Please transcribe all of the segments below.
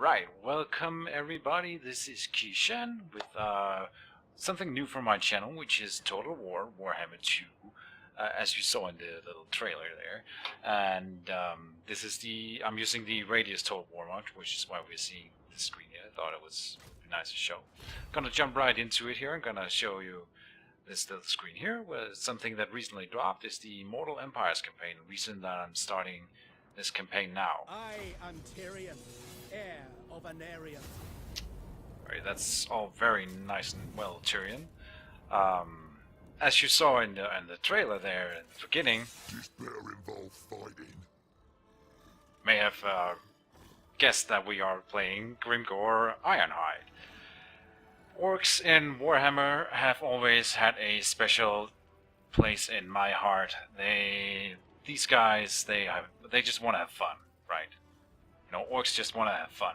Alright, welcome everybody. This is Kishan with something new for my channel, which is Total War, Warhammer 2, as you saw in the little trailer there. And I'm using the Radius Total War mod, which is why we're seeing the screen here. I thought it was nice to show. Gonna jump right into it here. I'm gonna show you this little screen here, where something that recently dropped is the Mortal Empires campaign. The reason that I'm starting this campaign now. I am Tyrion, heir of Anarion. Right, that's all very nice and well, Tyrion. As you saw in the trailer there at the beginning, This better involve fighting. may have guessed that we are playing Grimgor Ironhide. Orcs in Warhammer have always had a special place in my heart. These guys, they just want to have fun, right? You know, orcs just want to have fun.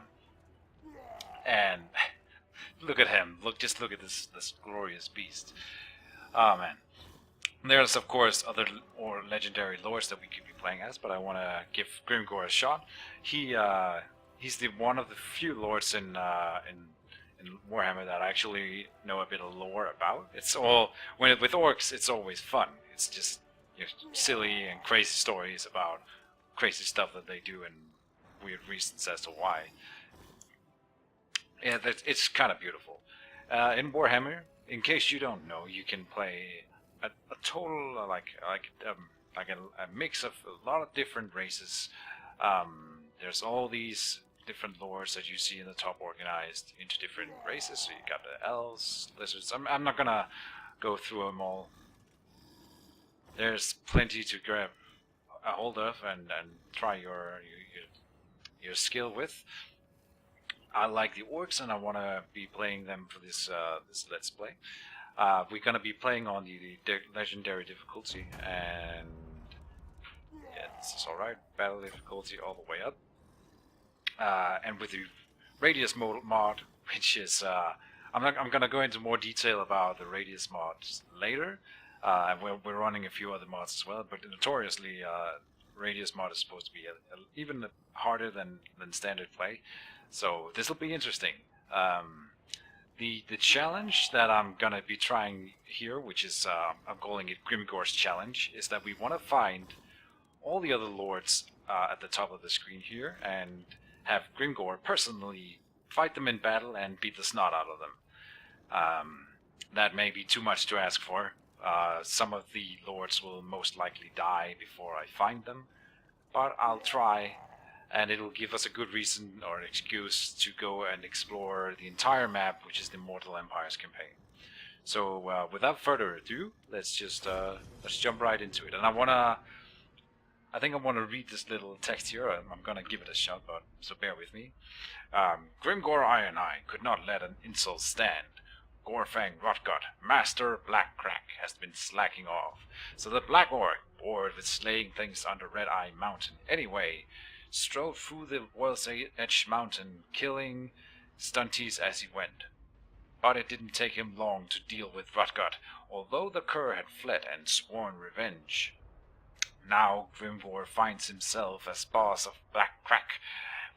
And look at him. Just look at this glorious beast. Oh man. There's of course other legendary lords that we could be playing as, but I want to give Grimgor a shot. He's one of the few lords in Warhammer that I actually know a bit of lore about. It's all with orcs, it's always fun. It's just silly and crazy stories about crazy stuff that they do and weird reasons as to why. Yeah, it's kind of beautiful. In Warhammer, in case you don't know, you can play a total a mix of a lot of different races. There's all these different lords that you see in the top organized into different races. So you got the elves, lizards. I'm not gonna go through them all. There's plenty to grab a hold of and try your skill with. I like the orcs and I want to be playing them for this let's play. We're gonna be playing on the legendary difficulty, and yeah, this is all right. Battle difficulty all the way up, and with the Radius mod, which is I'm gonna go into more detail about the Radius mods later. We're running a few other mods as well, but notoriously, Radius mod is supposed to be even harder than standard play. So this will be interesting. The challenge that I'm gonna be trying here, which is I'm calling it Grimgor's challenge, is that we want to find all the other lords at the top of the screen here and have Grimgor personally fight them in battle and beat the snot out of them. That may be too much to ask for. Some of the lords will most likely die before I find them, but I'll try, and it'll give us a good reason or an excuse to go and explore the entire map, which is the Mortal Empires campaign. So without further ado, let's jump right into it. And I think I wanna read this little text here. I'm gonna give it a shot, but so bear with me. Grimgor Ironhide could not let an insult stand. Gorfang Rotgut, Master Black Crack, has been slacking off. So the Black Orc, bored with slaying things under Red Eye Mountain anyway, strode through the World's Edge Mountain, killing stunties as he went. But it didn't take him long to deal with Rotgut, although the cur had fled and sworn revenge. Now Grimgor finds himself as boss of Black Crack,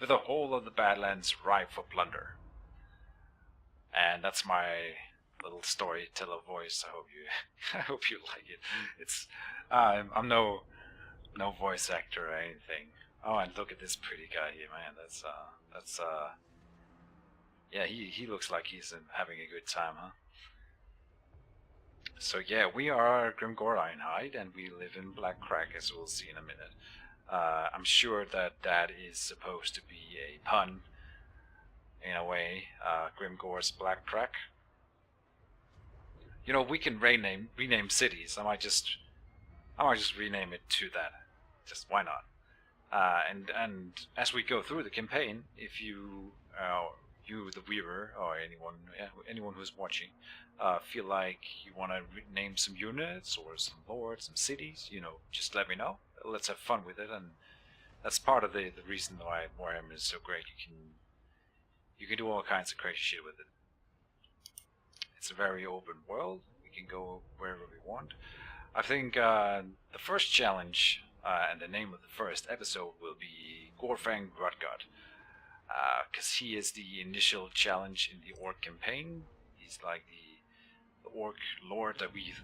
with the whole of the Badlands ripe for plunder. And that's my little storyteller voice. I hope you like it. It's I'm no voice actor or anything. Oh, and look at this pretty guy here, man. That's yeah, he looks like he's having a good time, huh? So yeah, we are Grimgor Ironhide, and we live in Black Crack, as we'll see in a minute. I'm sure that is supposed to be a pun. In a way, Grimgor's Black Crack. You know, we can rename cities. I might just rename it to that. Just why not? And as we go through the campaign, if you the viewer or anyone who's watching, feel like you want to name some units or some lords, some cities, just let me know. Let's have fun with it, and that's part of the reason why Warhammer is so great. You can do all kinds of crazy shit with it. It's a very open world. We can go wherever we want. I think the first challenge and the name of the first episode will be Gorfang Rotgut. because he is the initial challenge in the orc campaign. He's like the orc lord that we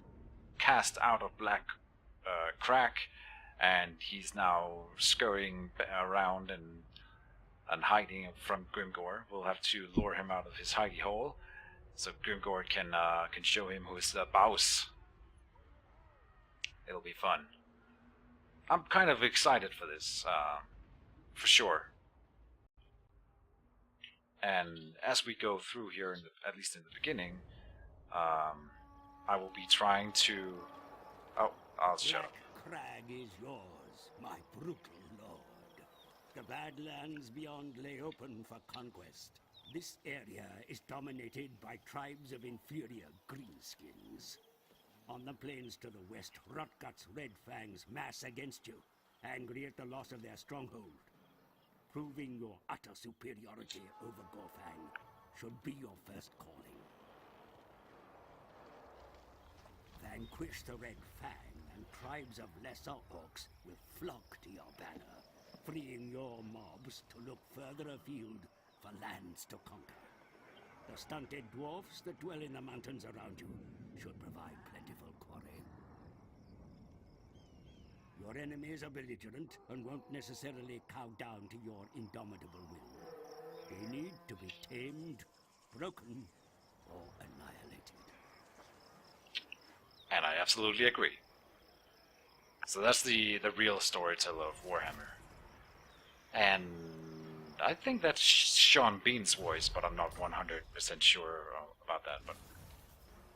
cast out of Black Crack, and he's now scurrying around and hiding from Grimgor. We'll have to lure him out of his hidey hole, so Grimgor can show him who's the boss. It'll be fun. I'm kind of excited for this, for sure. And as we go through here, at least in the beginning, I will be trying to... Oh, I'll shut up. Crag is yours, my brutal lord. The Badlands beyond lay open for conquest. This area is dominated by tribes of inferior greenskins. On the plains to the west, Rotgut's red fangs mass against you, angry at the loss of their stronghold. Proving your utter superiority over Gorfang should be your first calling. Vanquish the Red Fang, and tribes of lesser orcs will flock to your banner, freeing your mobs to look further afield for lands to conquer. The stunted dwarfs that dwell in the mountains around you should provide plentiful quarry. Your enemies are belligerent and won't necessarily cow down to your indomitable will. They need to be tamed, broken, or annihilated. And I absolutely agree. So that's the real storyteller of Warhammer. And I think that's Sean Bean's voice, but I'm not 100% sure about that. But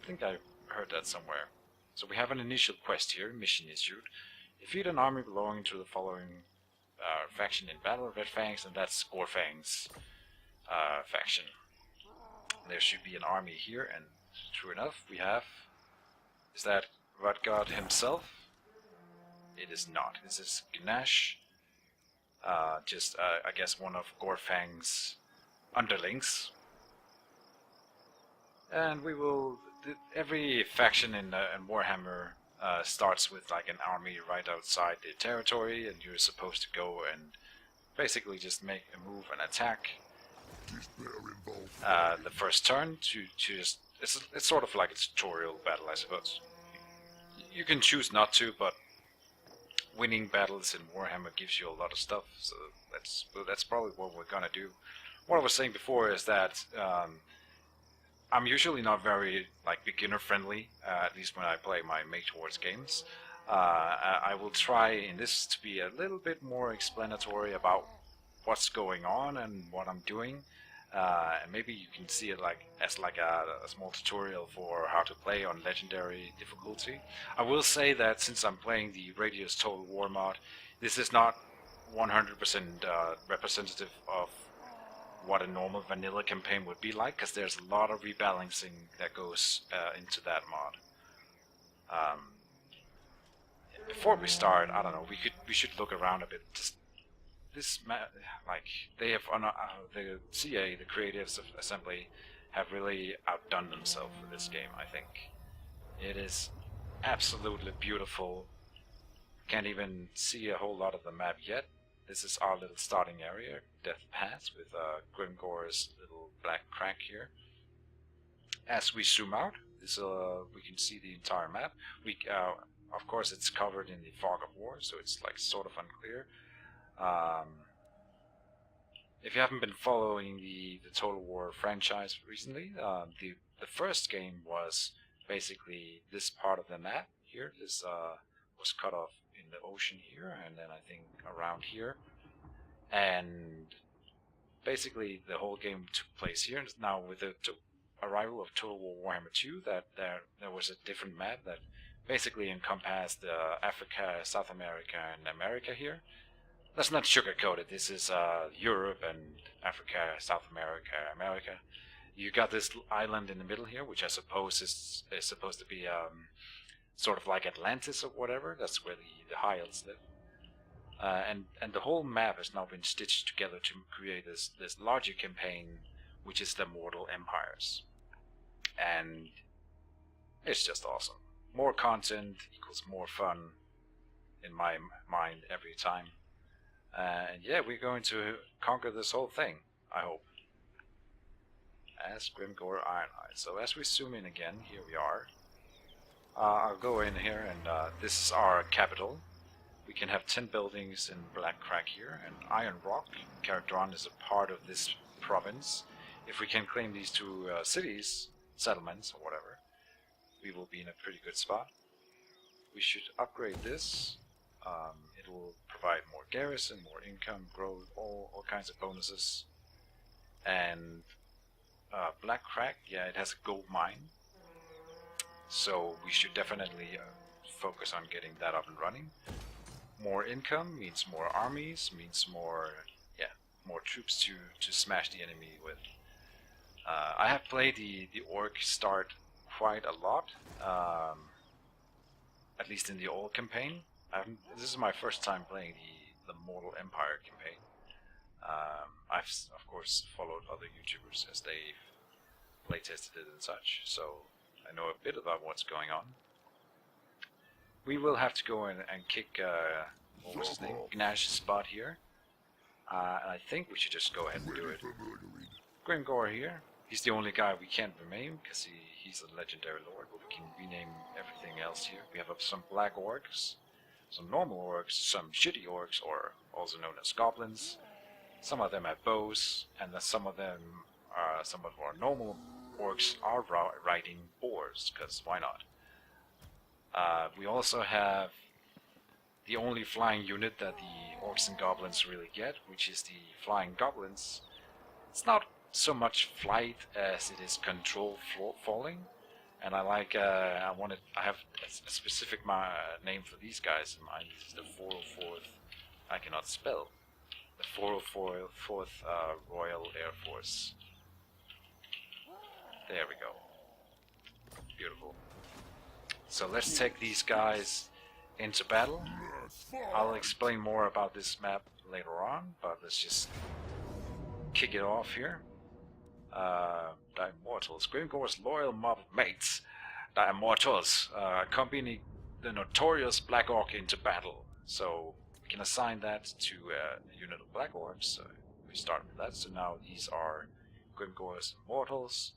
I think I heard that somewhere. So we have an initial quest here, mission issued. Defeat an army belonging to the following faction in battle, Red Fangs, and that's Gorfang's faction. There should be an army here, and true enough, we have... Is that Rotgut himself? It is not. This is Ganesh. I guess one of Gorfang's underlings. And we will... Every faction in Warhammer starts with like an army right outside the territory, and you're supposed to go and basically just make a move and attack the first turn to just... It's sort of like a tutorial battle, I suppose. You can choose not to, but winning battles in Warhammer gives you a lot of stuff, so that's probably what we're gonna do. What I was saying before is that I'm usually not very like beginner friendly, at least when I play my Mage Wars games. I will try in this to be a little bit more explanatory about what's going on and what I'm doing. And maybe you can see it like as like a small tutorial for how to play on legendary difficulty. I will say that since I'm playing the Radius Total War mod, this is not 100% representative of what a normal vanilla campaign would be like, because there's a lot of rebalancing that goes into that mod. Before we start, I don't know, we should look around a bit. Like they have the CA, the creatives of Assembly, have really outdone themselves for this game. I think it is absolutely beautiful. Can't even see a whole lot of the map yet. This is our little starting area, Death Pass, with Grimgor's little black crack here. As we zoom out, we can see the entire map. Of course, it's covered in the fog of war, so it's like sort of unclear. If you haven't been following the Total War franchise recently, the first game was basically this part of the map here. This was cut off in the ocean here, and then I think around here. And basically the whole game took place here. Now with the arrival of Total War Warhammer 2, that there was a different map that basically encompassed Africa, South America, and America here. Let's not sugarcoat it. This is Europe and Africa, South America, America. You got this island in the middle here, which I suppose is supposed to be sort of like Atlantis or whatever. That's where the High Elves live. And the whole map has now been stitched together to create this larger campaign, which is the Mortal Empires. And it's just awesome. More content equals more fun in my mind every time. And yeah, we're going to conquer this whole thing. I hope. As Grimgor Iron Eyes. So as we zoom in again, here we are. I'll go in here, and this is our capital. We can have 10 buildings in Black Crag here, and Iron Rock, Caradron, is a part of this province. If we can claim these two cities, settlements, or whatever, we will be in a pretty good spot. We should upgrade this. It will provide more garrison, more income, growth, all kinds of bonuses. And Black Crag, yeah, it has a gold mine. So we should definitely focus on getting that up and running. More income means more armies, means more, more troops to smash the enemy with. I have played the Orc start quite a lot, at least in the old campaign. This is my first time playing the Mortal Empire campaign. I've of course followed other YouTubers as they've playtested it and such, so I know a bit about what's going on. We will have to go in and kick, what was his name? Gnash's butt here. And I think we should just go ahead and do it. Grimgor here. He's the only guy we can't rename because he's a legendary lord, but we can rename everything else here. We have some black orcs, some normal orcs, some shitty orcs, or also known as goblins. Some of them have bows, and some of them, some of our normal orcs are riding boars, because why not? We also have the only flying unit that the orcs and goblins really get, which is the flying goblins. It's not so much flight as it is control falling, and I like I have a specific name for these guys in mind. This is the 404th. I cannot spell. The 404th Royal Air Force. There we go. Beautiful. So let's take these guys into battle. I'll explain more about this map later on, but let's just kick it off here. The Immortals. Grimgor's loyal mob of mates, the Immortals, accompany the notorious Black Orc into battle. So we can assign that to a unit of Black Orcs. So we start with that. So now these are Grimgor's Immortals.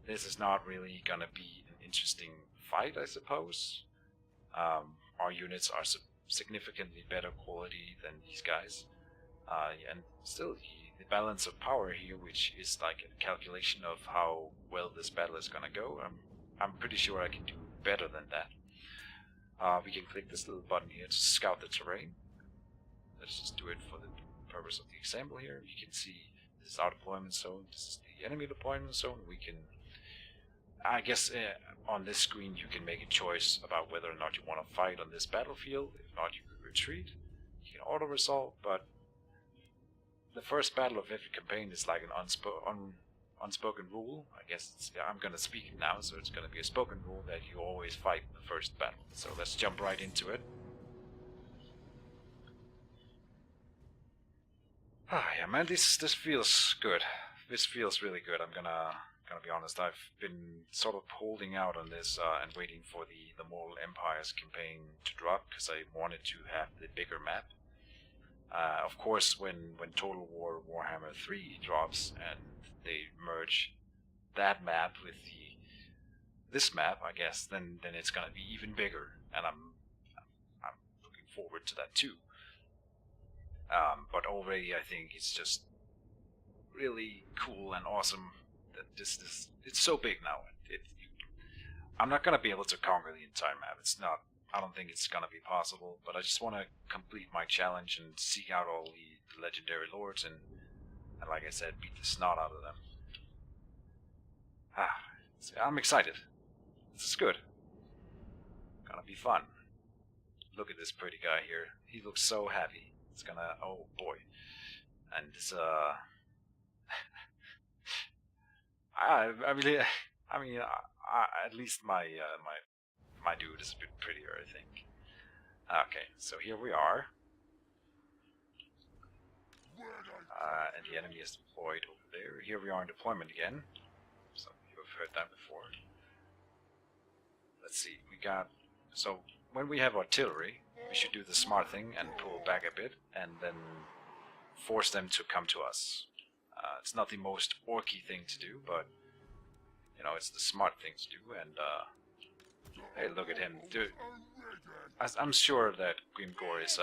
This is not really gonna be an interesting fight, I suppose. Our units are significantly better quality than these guys, and still the balance of power here, which is like a calculation of how well this battle is gonna go. I'm pretty sure I can do better than that. We can click this little button here to scout the terrain. Let's just do it for the purpose of the example here. You can see this is our deployment zone. This is the enemy deployment zone. We can, I guess, on this screen you can make a choice about whether or not you want to fight on this battlefield. If not, you can retreat. You can auto-resolve, but the first battle of every campaign is like an unspoken rule. I guess I'm going to speak it now, so it's going to be a spoken rule that you always fight the first battle. So let's jump right into it. Yeah, man, this feels good. This feels really good. I'm gonna be honest. I've been sort of holding out on this and waiting for the Mortal Empires campaign to drop because I wanted to have the bigger map. Of course, when Total War Warhammer 3 drops and they merge that map with this map, I guess, then it's gonna be even bigger, and I'm looking forward to that too. But already I think it's just really cool and awesome that this it's so big now. I'm not gonna be able to conquer the entire map. I don't think it's gonna be possible, but I just want to complete my challenge and seek out all the legendary lords and like I said, beat the snot out of them. I'm excited. This is good. Gonna be fun. Look at this pretty guy here. He looks so happy. It's gonna, oh boy. And this, at least my dude is a bit prettier, I think. Okay, so here we are. And the enemy is deployed over there. Here we are in deployment again. Some of you have heard that before. Let's see, so when we have artillery, we should do the smart thing and pull back a bit, and then force them to come to us. It's not the most orky thing to do, but you know, it's the smart thing to do. And hey, look at him, dude. I'm sure that Grimgor is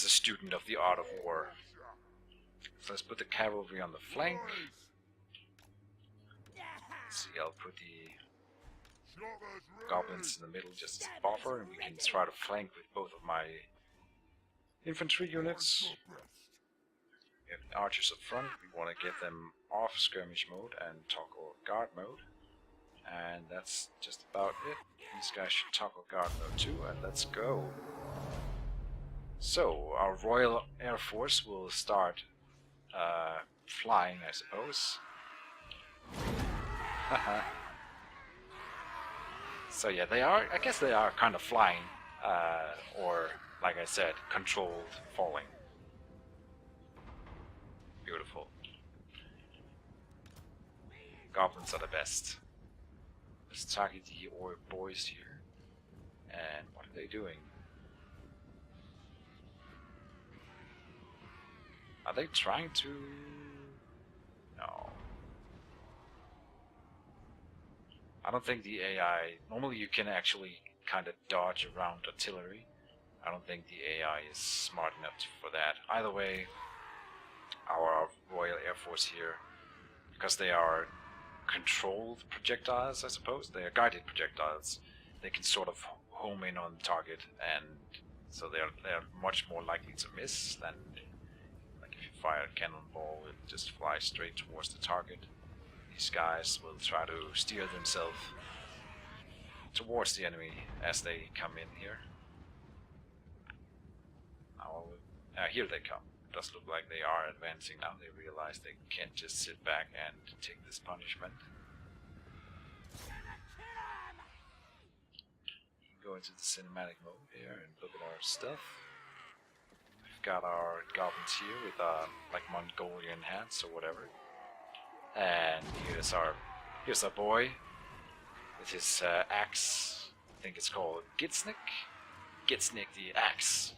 a student of the art of war. So let's put the cavalry on the flank. Let's see, I'll put the goblins in the middle just as a buffer, and we can try to flank with both of my infantry units. We have the archers up front. We want to get them off skirmish mode and toggle guard mode. And that's just about it. These guys should toggle guard mode too, and let's go. So, our Royal Air Force will start flying, I suppose. So yeah, they are, I guess they are kind of flying, or, like I said, controlled falling. Beautiful. Goblins are the best. Let's target the orc boys here. And what are they doing? Are they trying to... No. I don't think the AI... Normally you can actually kind of dodge around artillery. I don't think the AI is smart enough for that. Either way, our Royal Air Force here, because they are controlled projectiles, I suppose. They are guided projectiles. They can sort of home in on the target, and so they're much more likely to miss than like if you fire a cannonball, it just flies straight towards the target. These guys will try to steer themselves towards the enemy as they come in here. Now, here they come. It does look like they are advancing now. They realize they can't just sit back and take this punishment. We can go into the cinematic mode here and look at our stuff. We've got our goblins here with like Mongolian hats or whatever. And here's our boy with his axe. I think it's called Gitsnik. Gitsnik the axe.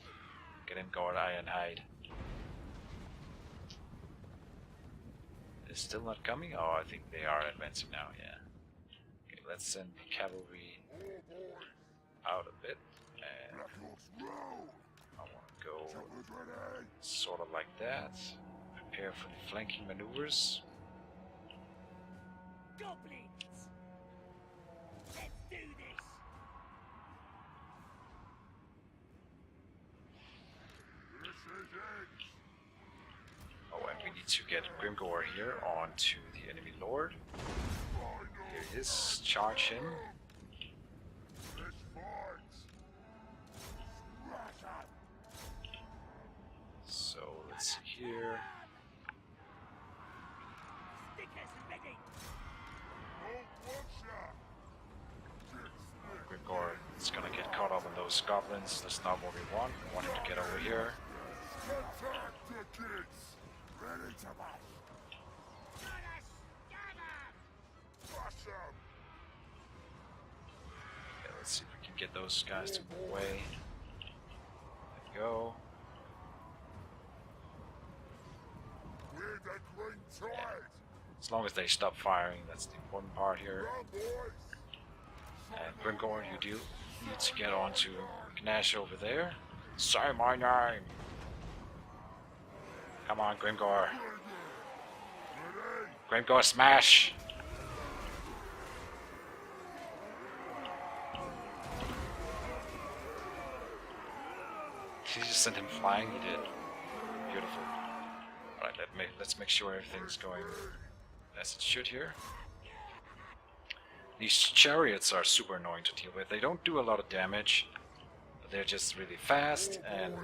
Get him going, Ironhide. They're still not coming? Oh, I think they are advancing now, yeah. Okay, let's send the cavalry out a bit. And I want to go sort of like that. Prepare for the flanking maneuvers. Goblins! Let's do this! Oh, and we need to get Grimgor here onto the enemy lord. Here he is. Charge him. So let's see here. Grimgor is gonna get caught up in those goblins. That's not what we want. We want him to get over here. Okay, let's see if we can get those guys to move away. There we go. Yeah. As long as they stop firing, that's the important part here. And Grimgor, you do need to get onto Gnash over there. Say my name! Come on, Grimgor. Grimgor, smash! Did he just send him flying? He did. Beautiful. Alright, let's make sure everything's going as it should here. These chariots are super annoying to deal with. They don't do a lot of damage, but they're just really fast, and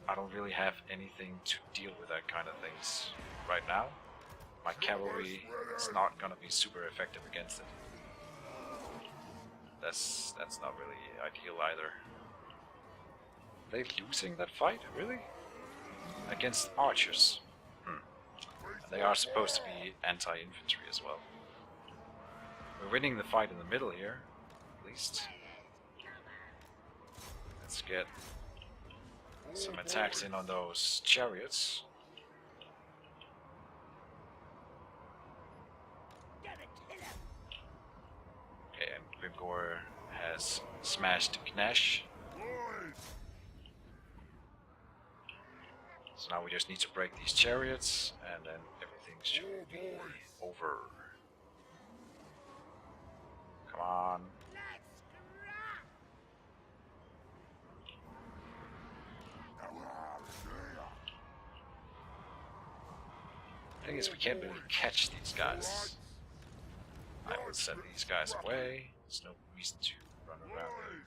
I don't really have anything to deal with that kind of things right now. My cavalry is not gonna be super effective against it. That's not really ideal either. Are they losing that fight? Really? Against archers. They are supposed to be anti-infantry as well. We're winning the fight in the middle here, at least. Let's get some attacks in on those chariots. Okay, and Grimgor has smashed Gnesh. So now we just need to break these chariots, and then everything should be over. Come on. Thing is, we can't really catch these guys. I will send these guys away. There's no reason to run around.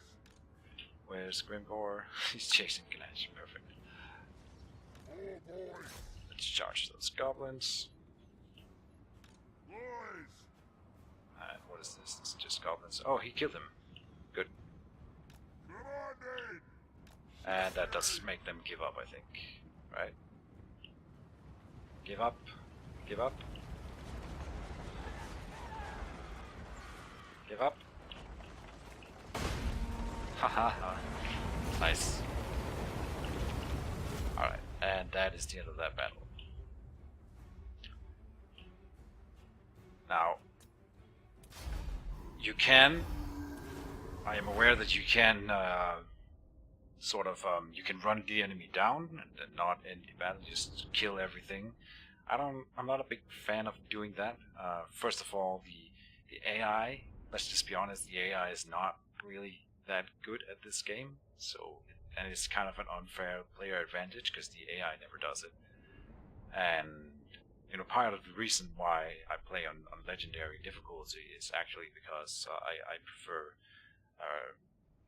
Where's Grimgor? He's chasing Ganesh. Perfect. Let's charge those goblins. And what is this? This is just goblins. Oh, he killed him. Good. And that does make them give up, I think. Right? Give up. Give up. Give up. Haha. Nice. Alright, and that is the end of that battle. Now, you can, I am aware that you can you can run the enemy down and not end the battle, just kill everything. I'm not a big fan of doing that. First of all, the AI, let's just be honest, the AI is not really that good at this game, and it's kind of an unfair player advantage because the AI never does it. And part of the reason why I play on legendary difficulty is actually because I prefer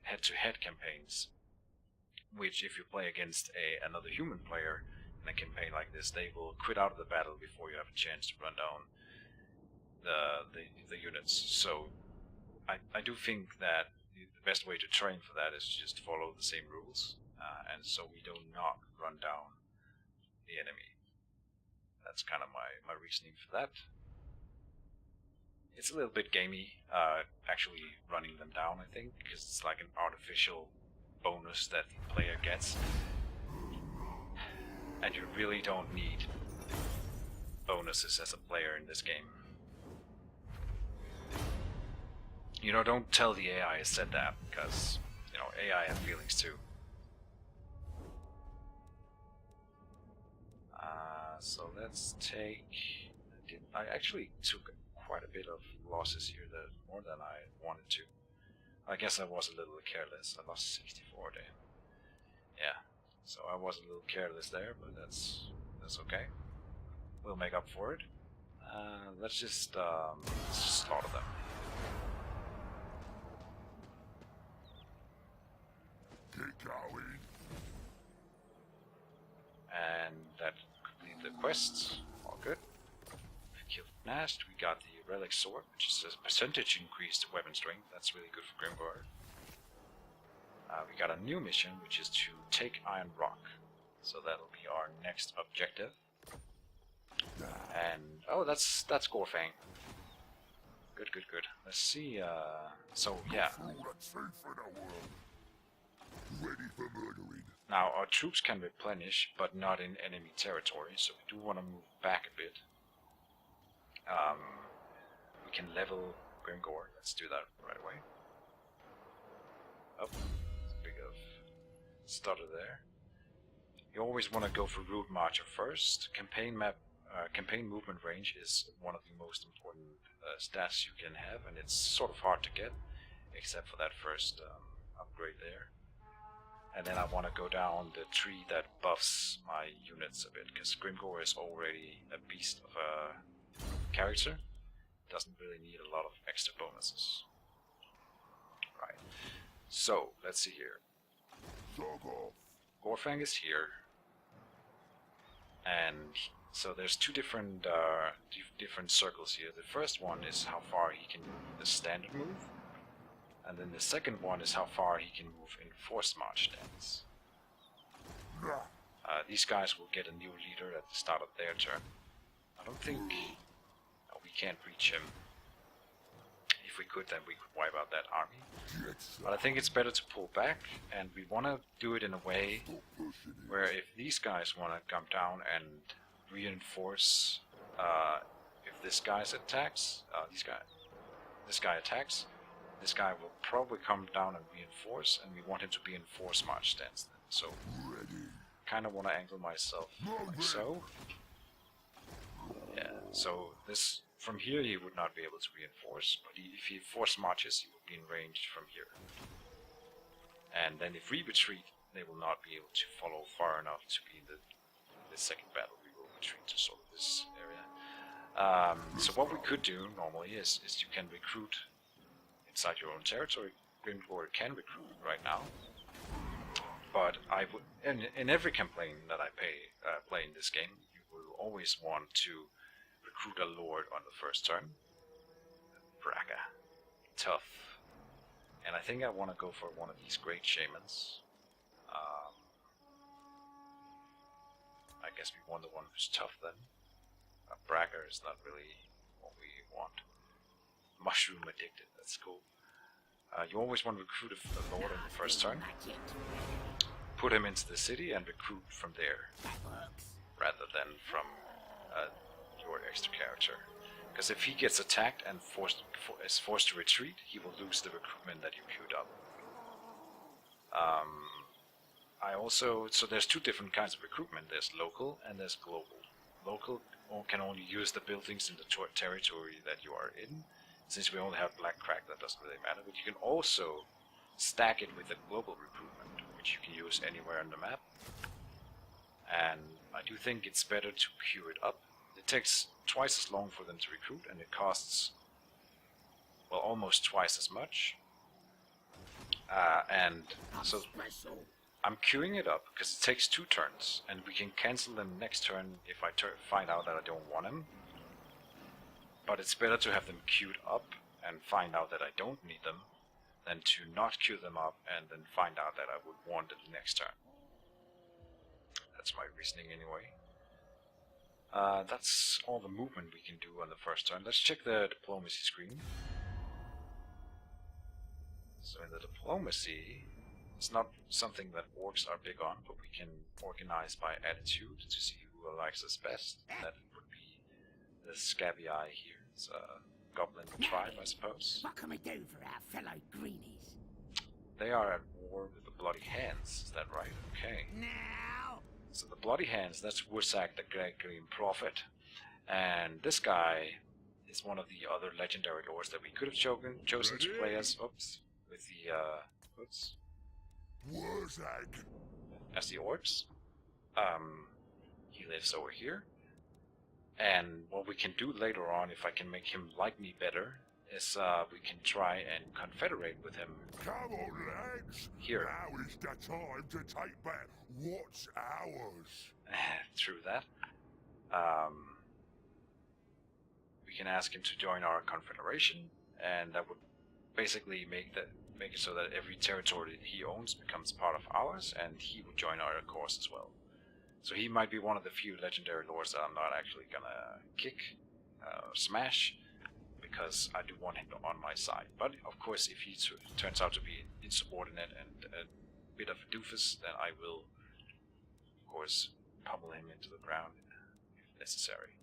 head-to-head campaigns, which if you play against another human player in a campaign like this, they will quit out of the battle before you have a chance to run down the units. So I do think that the best way to train for that is just follow the same rules, and so we do not run down the enemy. That's kind of my reasoning for that. It's a little bit gamey, actually running them down, I think, because it's like an artificial bonus that the player gets. And you really don't need bonuses as a player in this game. Don't tell the AI I said that, because, AI have feelings too. So let's take... I actually took quite a bit of losses here, more than I wanted to. I guess I was a little careless. I lost 64 there. Yeah, so I was a little careless there, but that's okay. We'll make up for it. Let's just slaughter them. Get going. And that completed the quests. All good. We killed Nast. We got the relic sword, which is a percentage increase to weapon strength. That's really good for Grimgor. We got a new mission, which is to take Iron Rock. So that'll be our next objective. And oh, that's Gorfang. Good. Let's see. So yeah. Ready for murdering. Now our troops can replenish, but not in enemy territory. So we do want to move back a bit. We can level Grimgor. Let's do that right away. Oh, it's a big of stutter there. You always want to go for route marcher first. Campaign movement range is one of the most important stats you can have, and it's sort of hard to get, except for that first upgrade there. And then I want to go down the tree that buffs my units a bit, because Grimgor is already a beast of a character. Doesn't really need a lot of extra bonuses. Right. So, let's see here. Gorfang is here. And so there's two different circles here. The first one is how far he can move the standard move. And then the second one is how far he can move in forced march stance. These guys will get a new leader at the start of their turn. I don't think... No, we can't reach him. if we could, then we could wipe out that army. Get But I think it's better to pull back, and we want to do it in a way where if these guys want to come down and reinforce, if this guy attacks, this guy attacks, this guy will probably come down and reinforce, and we want him to be in force march stance then. So, kind of want to angle myself like so. Yeah, so this, from here he would not be able to reinforce, but if he force marches, he will be in range from here. And then if we retreat, they will not be able to follow far enough to be in the second battle. We will retreat to sort of this area. So what we could do normally is you can recruit inside your own territory. Grimgor can recruit right now. But I would, in every campaign that I play in this game, you will always want to recruit a lord on the first turn. Braga. Tough. And I think I want to go for one of these great shamans. I guess we want the one who's tough then. Braga is not really what we want. Mushroom addicted, that's cool. You always want to recruit a lord on the first turn. Put him into the city and recruit from there, rather than from your extra character. Because if he gets attacked and is forced to retreat, he will lose the recruitment that you queued up. So there's two different kinds of recruitment. There's local and there's global. Local can only use the buildings in the territory that you are in. Since we only have Black Crack, that doesn't really matter. But you can also stack it with a global recruitment, which you can use anywhere on the map. And I do think it's better to queue it up. It takes twice as long for them to recruit, and it costs, well, almost twice as much. And so I'm queuing it up because it takes 2 turns, and we can cancel them next turn if I find out that I don't want them. But it's better to have them queued up and find out that I don't need them than to not queue them up and then find out that I would want it next turn. That's my reasoning anyway. That's all the movement we can do on the first turn. Let's check the diplomacy screen. So in the diplomacy, it's not something that orcs are big on, but we can organize by attitude to see who likes us best. That would be the Scabby Eye here. It's a goblin tribe, I suppose. What can we do for our fellow greenies? They are at war with the Bloody Hands, is that right? Okay. Now! So the Bloody Hands, that's Wursak the Great Green Prophet. And this guy is one of the other legendary lords that we could have chosen to play as, with the, as the orcs. He lives over here. And what we can do later on, if I can make him like me better, is we can try and confederate with him. Come on, lads. Here. Now is the time to take back what's ours. True that. We can ask him to join our confederation, and that would basically make it so that every territory that he owns becomes part of ours, and he would join our cause as well. So he might be one of the few legendary lords that I'm not actually gonna kick, smash, because I do want him on my side. But of course, if he turns out to be insubordinate and a bit of a doofus, then I will, of course, pummel him into the ground if necessary.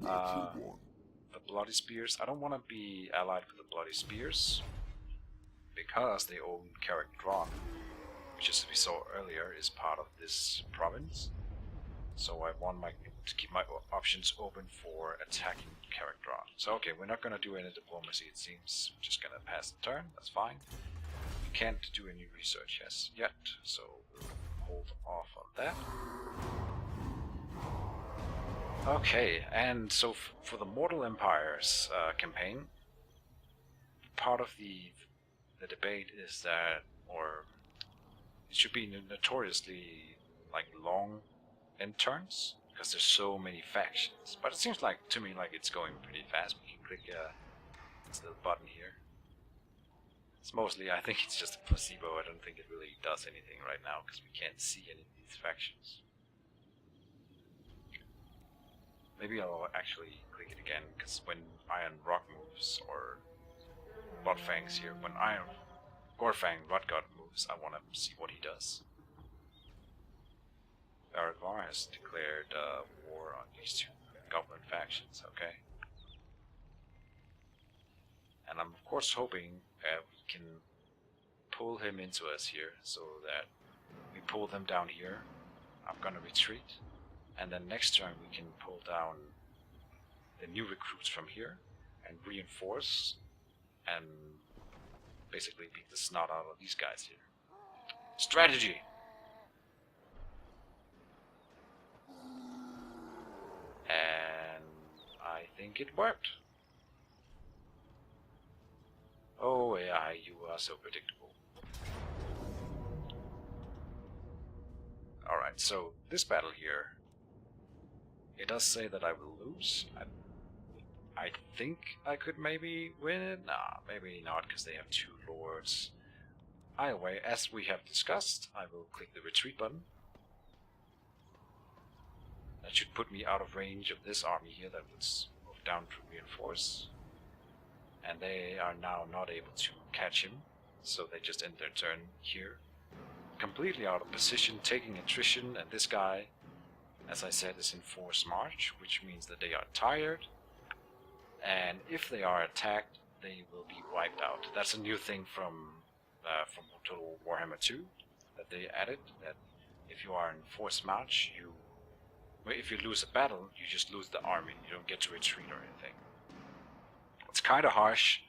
The Bloody Spears. I don't want to be allied with the Bloody Spears because they own Carrick Drawn, which, as we saw earlier, is part of this province. So I want to keep my options open for attacking Carrick Drawn. So okay, we're not going to do any diplomacy, it seems. We're just going to pass the turn, that's fine. We can't do any research yet, so we'll hold off on that. Okay, and so for the Mortal Empires campaign, part of the debate is that, or it should be notoriously like long end turns because there's so many factions. But it seems to me like it's going pretty fast. We can click this little button here. It's mostly, I think it's just a placebo. I don't think it really does anything right now because we can't see any of these factions. Maybe I'll actually click it again because when Iron Rock moves or Rotfangs here. When Gorfang Rotgut moves, I want to see what he does. Grimgor has declared war on these two goblin factions, okay? And I'm of course hoping we can pull him into us here, so that we pull them down here. I'm gonna retreat, and then next turn we can pull down the new recruits from here and reinforce and basically beat the snot out of these guys here. Strategy! And I think it worked. Oh AI, you are so predictable. Alright, so this battle here, it does say that I will lose. I think I could maybe win it. Nah, maybe not, because they have two lords. Either way, as we have discussed, I will click the retreat button. That should put me out of range of this army here that would move down to reinforce. And they are now not able to catch him, so they just end their turn here. Completely out of position, taking attrition, and this guy, as I said, is in forced march, which means that they are tired. And if they are attacked, they will be wiped out. That's a new thing from Total Warhammer 2 that they added, that if you are in forced march, if you lose a battle, you just lose the army. You don't get to retreat or anything. It's kind of harsh,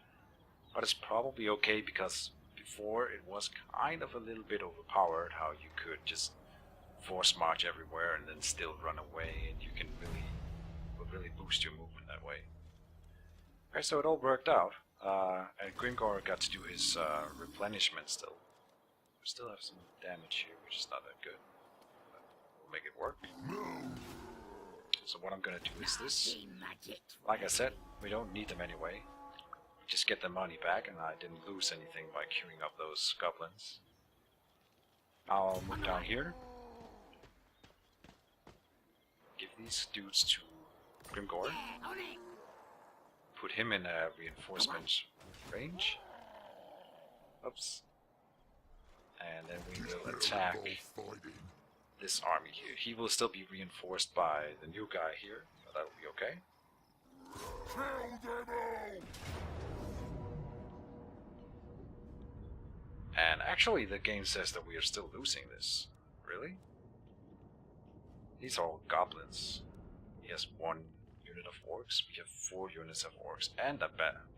but it's probably okay, because before it was kind of a little bit overpowered how you could just force march everywhere and then still run away, and you can really boost your movement that way. Okay, so it all worked out, and Grimgor got to do his replenishment still. We still have some damage here, which is not that good, but we'll make it work. So what I'm gonna do is this. Like I said, we don't need them anyway. We just get the money back, and I didn't lose anything by queuing up those goblins. Now I'll move down here. Give these dudes to Grimgor. Put him in a reinforcement range. Oops. And then we will attack this army here. He will still be reinforced by the new guy here, but that will be okay. And actually the game says that we are still losing this. Really? These are all goblins. He has one unit of orcs. We have 4 units of orcs, and a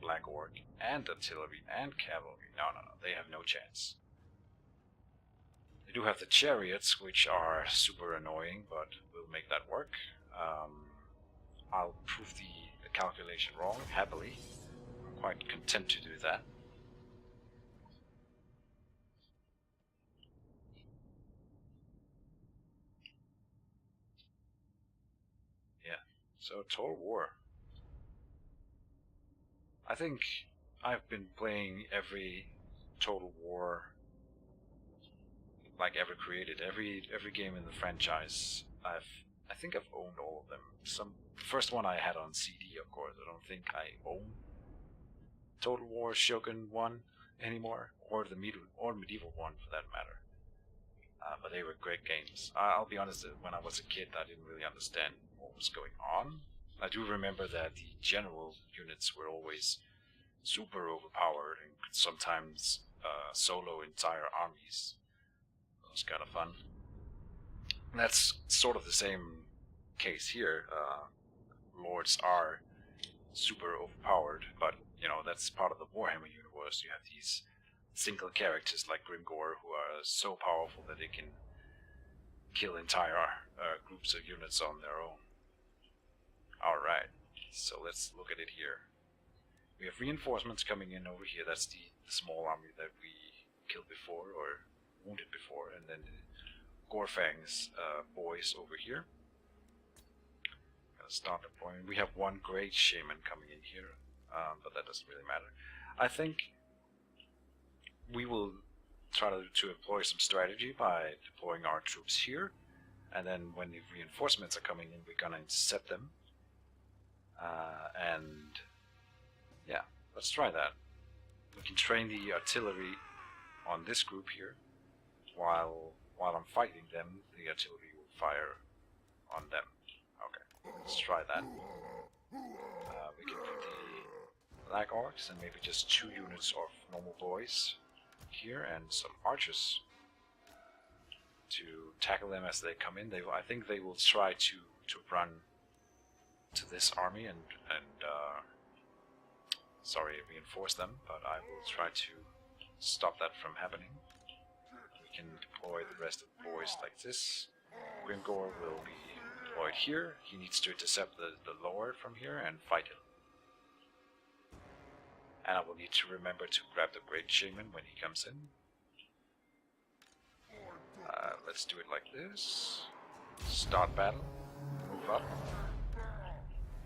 black orc, and artillery, and cavalry. No, they have no chance. They do have the chariots, which are super annoying, but we'll make that work. I'll prove the calculation wrong, happily. I'm quite content to do that. Yeah, so Total War. I think I've been playing every Total War like ever created. Every game in the franchise, I think I've owned all of them. The first one I had on CD, of course. I don't think I own Total War Shogun 1 anymore, or the medieval one for that matter. But they were great games. I'll be honest, when I was a kid, I didn't really understand what was going on. I do remember that the general units were always super overpowered and could sometimes solo entire armies. That was kind of fun. And that's sort of the same case here. Lords are super overpowered, but you know, that's part of the Warhammer universe. You have these single characters like Grimgor who are so powerful that they can kill entire groups of units on their own. Alright, so let's look at it here. We have reinforcements coming in over here. That's the small army that we killed before, or wounded before, and then the Gorfang's boys over here. Start the point. We have one great shaman coming in here, but that doesn't really matter. I think we will try to employ some strategy by deploying our troops here, and then when the reinforcements are coming in, we're gonna intercept them. And yeah, let's try that. We can train the artillery on this group here, while I'm fighting them, the artillery will fire on them. Okay, let's try that. We can put the black orcs and maybe just 2 units of normal boys here and some archers to tackle them as they come in. I think they will try to run to this army and reinforce them, but I will try to stop that from happening. We can deploy the rest of the boys like this. Grimgor will be deployed here. He needs to intercept the lord from here and fight him. And I will need to remember to grab the great shaman when he comes in. Let's do it like this. Start battle. Move up.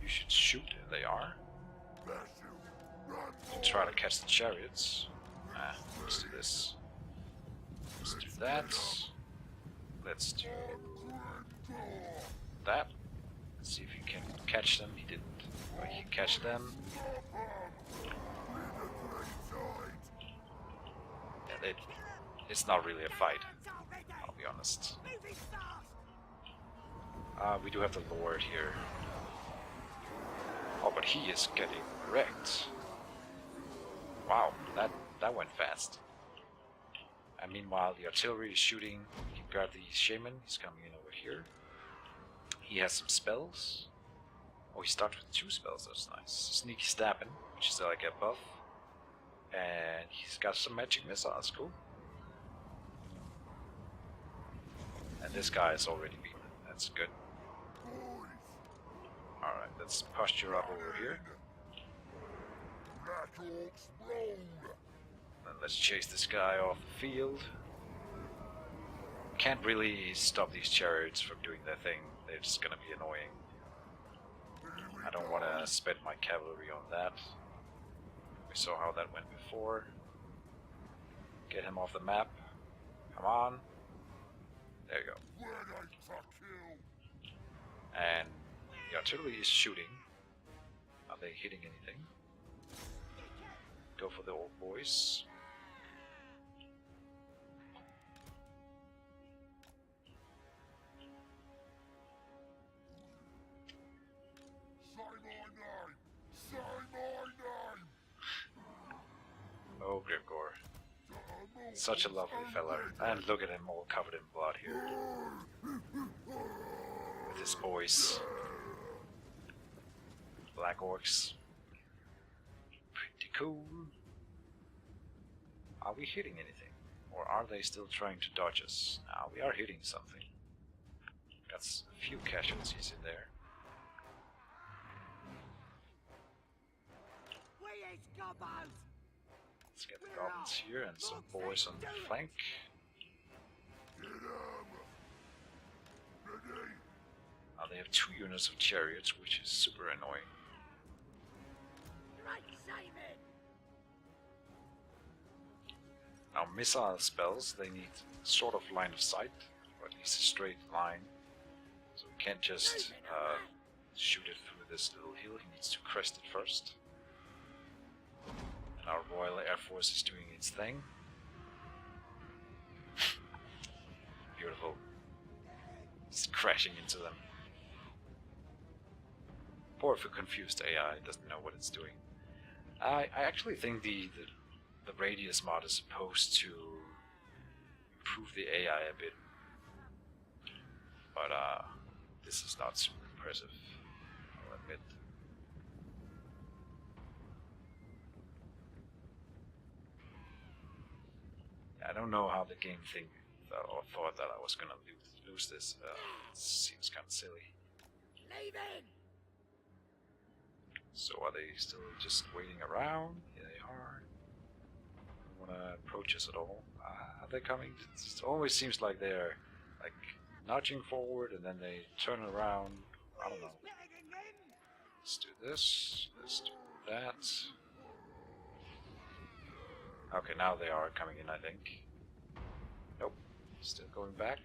You should shoot. There they are. Try to catch the chariots. Let's do this. Let's do that. Let's do that. Let's see if you can catch them. He didn't. But he can catch them. Yeah, it's not really a fight. I'll be honest. We do have the lord here. Oh, but he is getting wrecked. Wow, that went fast. And meanwhile, the artillery is shooting. You can grab the shaman. He's coming in over here. He has some spells. Oh, he starts with 2 spells. That's nice. Sneaky stabbing, which is like a buff. And he's got some magic missiles. Cool. And this guy is already beaten. That's good. Alright, let's posture up over here. And let's chase this guy off the field. Can't really stop these chariots from doing their thing. They're just gonna be annoying. I don't want to spend my cavalry on that. We saw how that went before. Get him off the map. Come on. There you go. And the artillery is shooting. Are they hitting anything? Go for the old boys. Oh, Grimgor. Such a lovely fella. And look at him all covered in blood here. With his boys. Black orcs. Pretty cool. Are we hitting anything? Or are they still trying to dodge us? Now we are hitting something. Got a few casualties in there. Let's get the goblins here and some boys on the flank. Now they have 2 units of chariots, which is super annoying. Now missile spells, they need sort of line of sight, or at least a straight line. So we can't just shoot it through this little hill, he needs to crest it first. And our Royal Air Force is doing its thing. Beautiful. It's crashing into them. Poor for confused AI, it doesn't know what it's doing. I actually think the radius mod is supposed to improve the AI a bit. But this is not super impressive, I'll admit. I don't know how the game thought that I was gonna lose this. It seems kind of silly. Leaving. So are they still just waiting around? Yeah, they are. Don't want to approach us at all. Are they coming? It always seems like they're like nudging forward and then they turn around. I don't know. Let's do this. Let's do that. Okay, now they are coming in, I think. Nope. Still going back.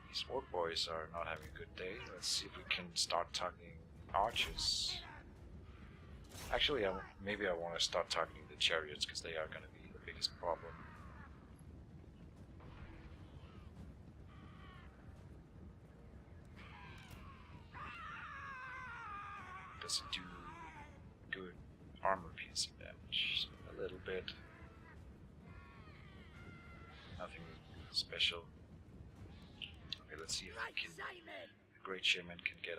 These orc boys are not having a good day. Let's see if we can start targeting archers. Actually, maybe I want to start targeting the chariots because they are going to be the biggest problem. Does it do good armor piercing damage? A little bit. Nothing special. Okay, let's see if we can, the Great Shaman can get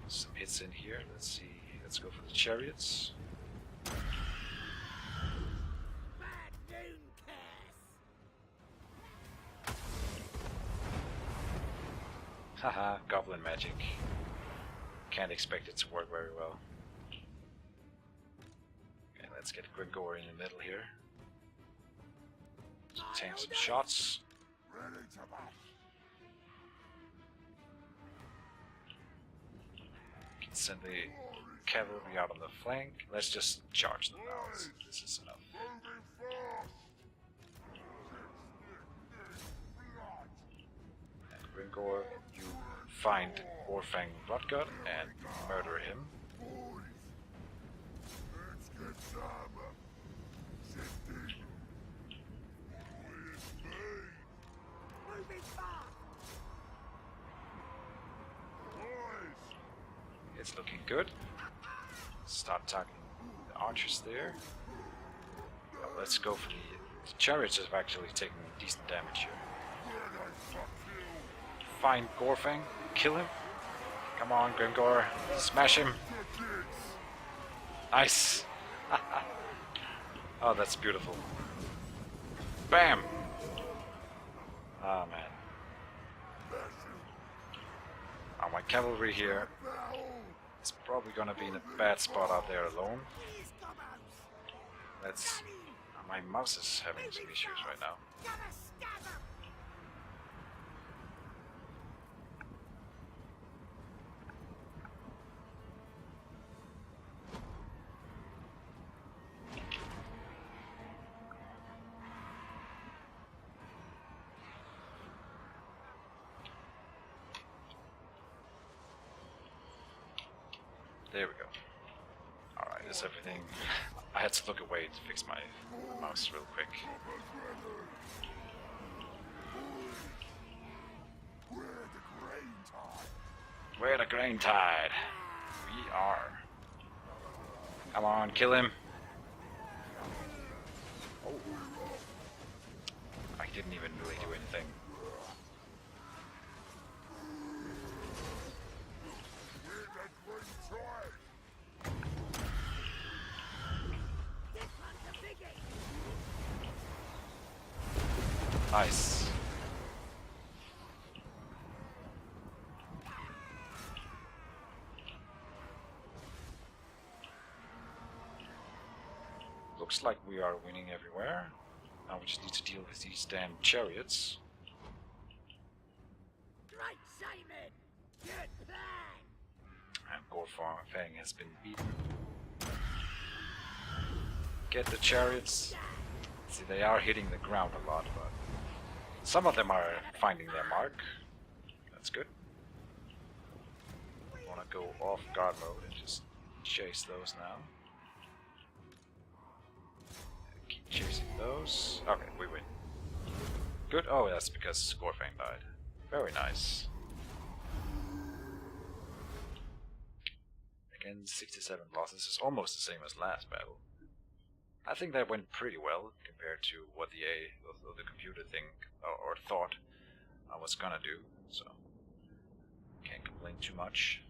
some hits in here. Let's see. Let's go for the chariots. Haha, goblin magic. Can't expect it to work very well. Okay, let's get Grimgor in the middle here. Tank some shots. Can send the cavalry out on the flank. Let's just charge them now. This is enough. And Grimgor, you find Gorfang Rotgut and murder him. It's looking good. Start targeting the archers there. Now let's go for the chariots have actually taken decent damage here. Find Gorfang, kill him. Come on, Grimgor, smash him. Nice. Oh, that's beautiful. Bam! Oh man. Oh, my cavalry here is probably gonna be in a bad spot out there alone. Let's... my mouse is having some issues right now. There we go. Alright, is everything... I had to look away to fix my mouse real quick. We're the grain tide. We are. Come on, kill him. Oh. I didn't even really do anything. Nice. Looks like we are winning everywhere. Now we just need to deal with these damn chariots. Right, Simon. Good plan. And Gorfang has been beaten. Get the chariots. See, they are hitting the ground a lot, but some of them are finding their mark. That's good. I want to go off guard mode and just chase those now. Keep chasing those. Okay, we win. Good. Oh, that's because Gorfang died. Very nice. Again, 67 losses is almost the same as last battle. I think that went pretty well compared to what the computer or thought I was gonna do, so can't complain too much.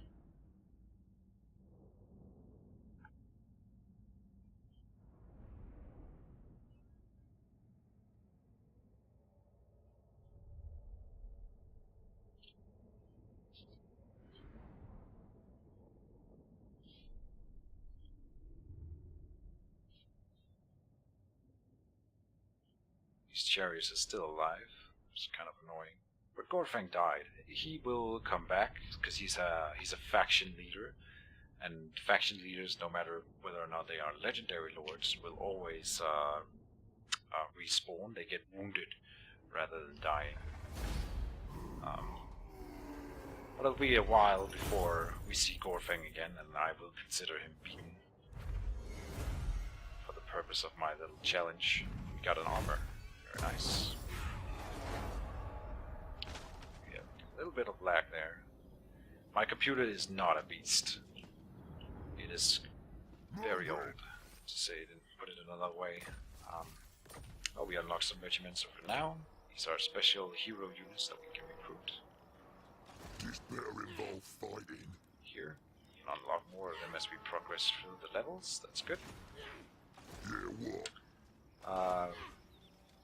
These chariots are still alive. It's kind of annoying. But Gorfang died. He will come back because he's a faction leader, and faction leaders, no matter whether or not they are legendary lords, will always respawn. They get wounded rather than dying. But it'll be a while before we see Gorfang again, and I will consider him beaten for the purpose of my little challenge. We got an armor. Very nice. Yeah, a little bit of lag there. My computer is not a beast. It is very old, to say it and put it another way. Oh, we unlocked some regiments so for now. These are special hero units that we can recruit. This better involve fighting. Here, you can unlock more of them as we progress through the levels. That's good. Yeah, what?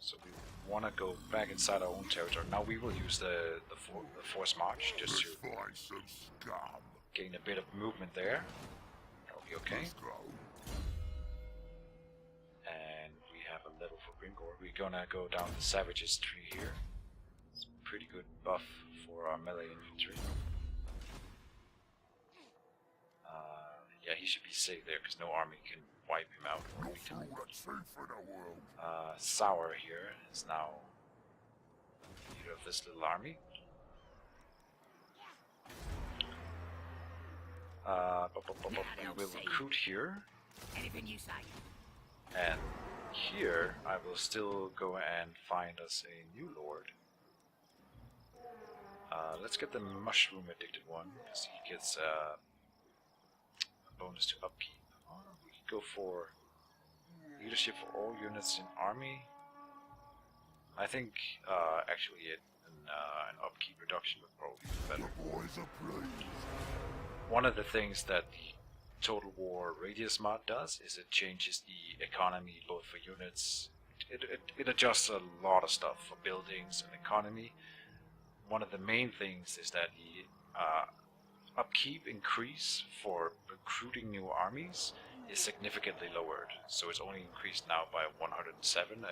So we want to go back inside our own territory. Now we will use the force march just Let's to find some scum. gain a bit of movement there. That'll be okay. Let's go. And we have a level for Grimgor. We're gonna go down the Savages tree here. It's a pretty good buff for our melee infantry. Yeah, he should be safe there because no army can wipe him out. Not for all that truth in the world. Sour here is now leader of this little army. We will recruit here. Anything you say. And here, I will still go and find us a new lord. Let's get the mushroom addicted one, because he gets a bonus to upkeep. We can go for leadership for all units in army. I think actually an upkeep reduction would probably be better. The boys are pleased. One of the things that the Total War Radius mod does is it changes the economy both for units. It adjusts a lot of stuff for buildings and economy. One of the main things is that the upkeep increase for recruiting new armies is significantly lowered. So it's only increased now by 107,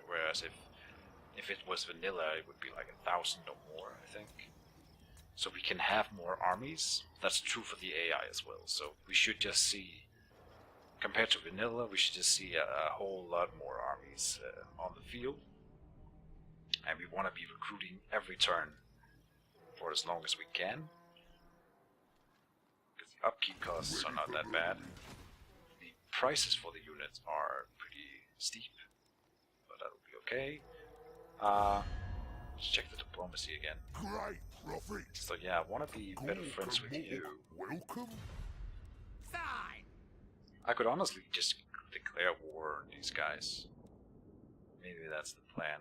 whereas if it was vanilla, it would be like 1,000 or more, I think. So we can have more armies. That's true for the AI as well. So we should just see, compared to vanilla, we should just see a whole lot more armies on the field. And we want to be recruiting every turn for as long as we can. Because the upkeep costs are not that bad. The prices for the units are pretty steep, but that'll be okay. Let's check the diplomacy again. Great prophet. So yeah, I want to be better friends with you. Welcome. Fine. I could honestly just declare war on these guys. Maybe that's the plan.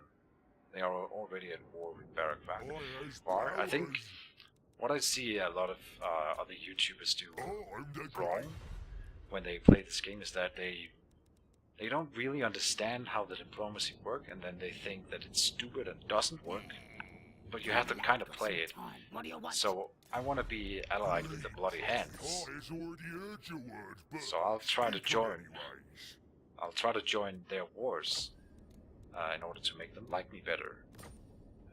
They are already at war with Barak. I think what I see a lot of other YouTubers do I'm the wrong when they play this game is that they don't really understand how the diplomacy works, and then they think that it's stupid and doesn't work. But you have to kind of play it. What do you want? So I want to be allied with the Bloody Hands. Oh, he's already heard your words, but So I'll try to join. anyways. I'll try to join their wars in order to make them like me better,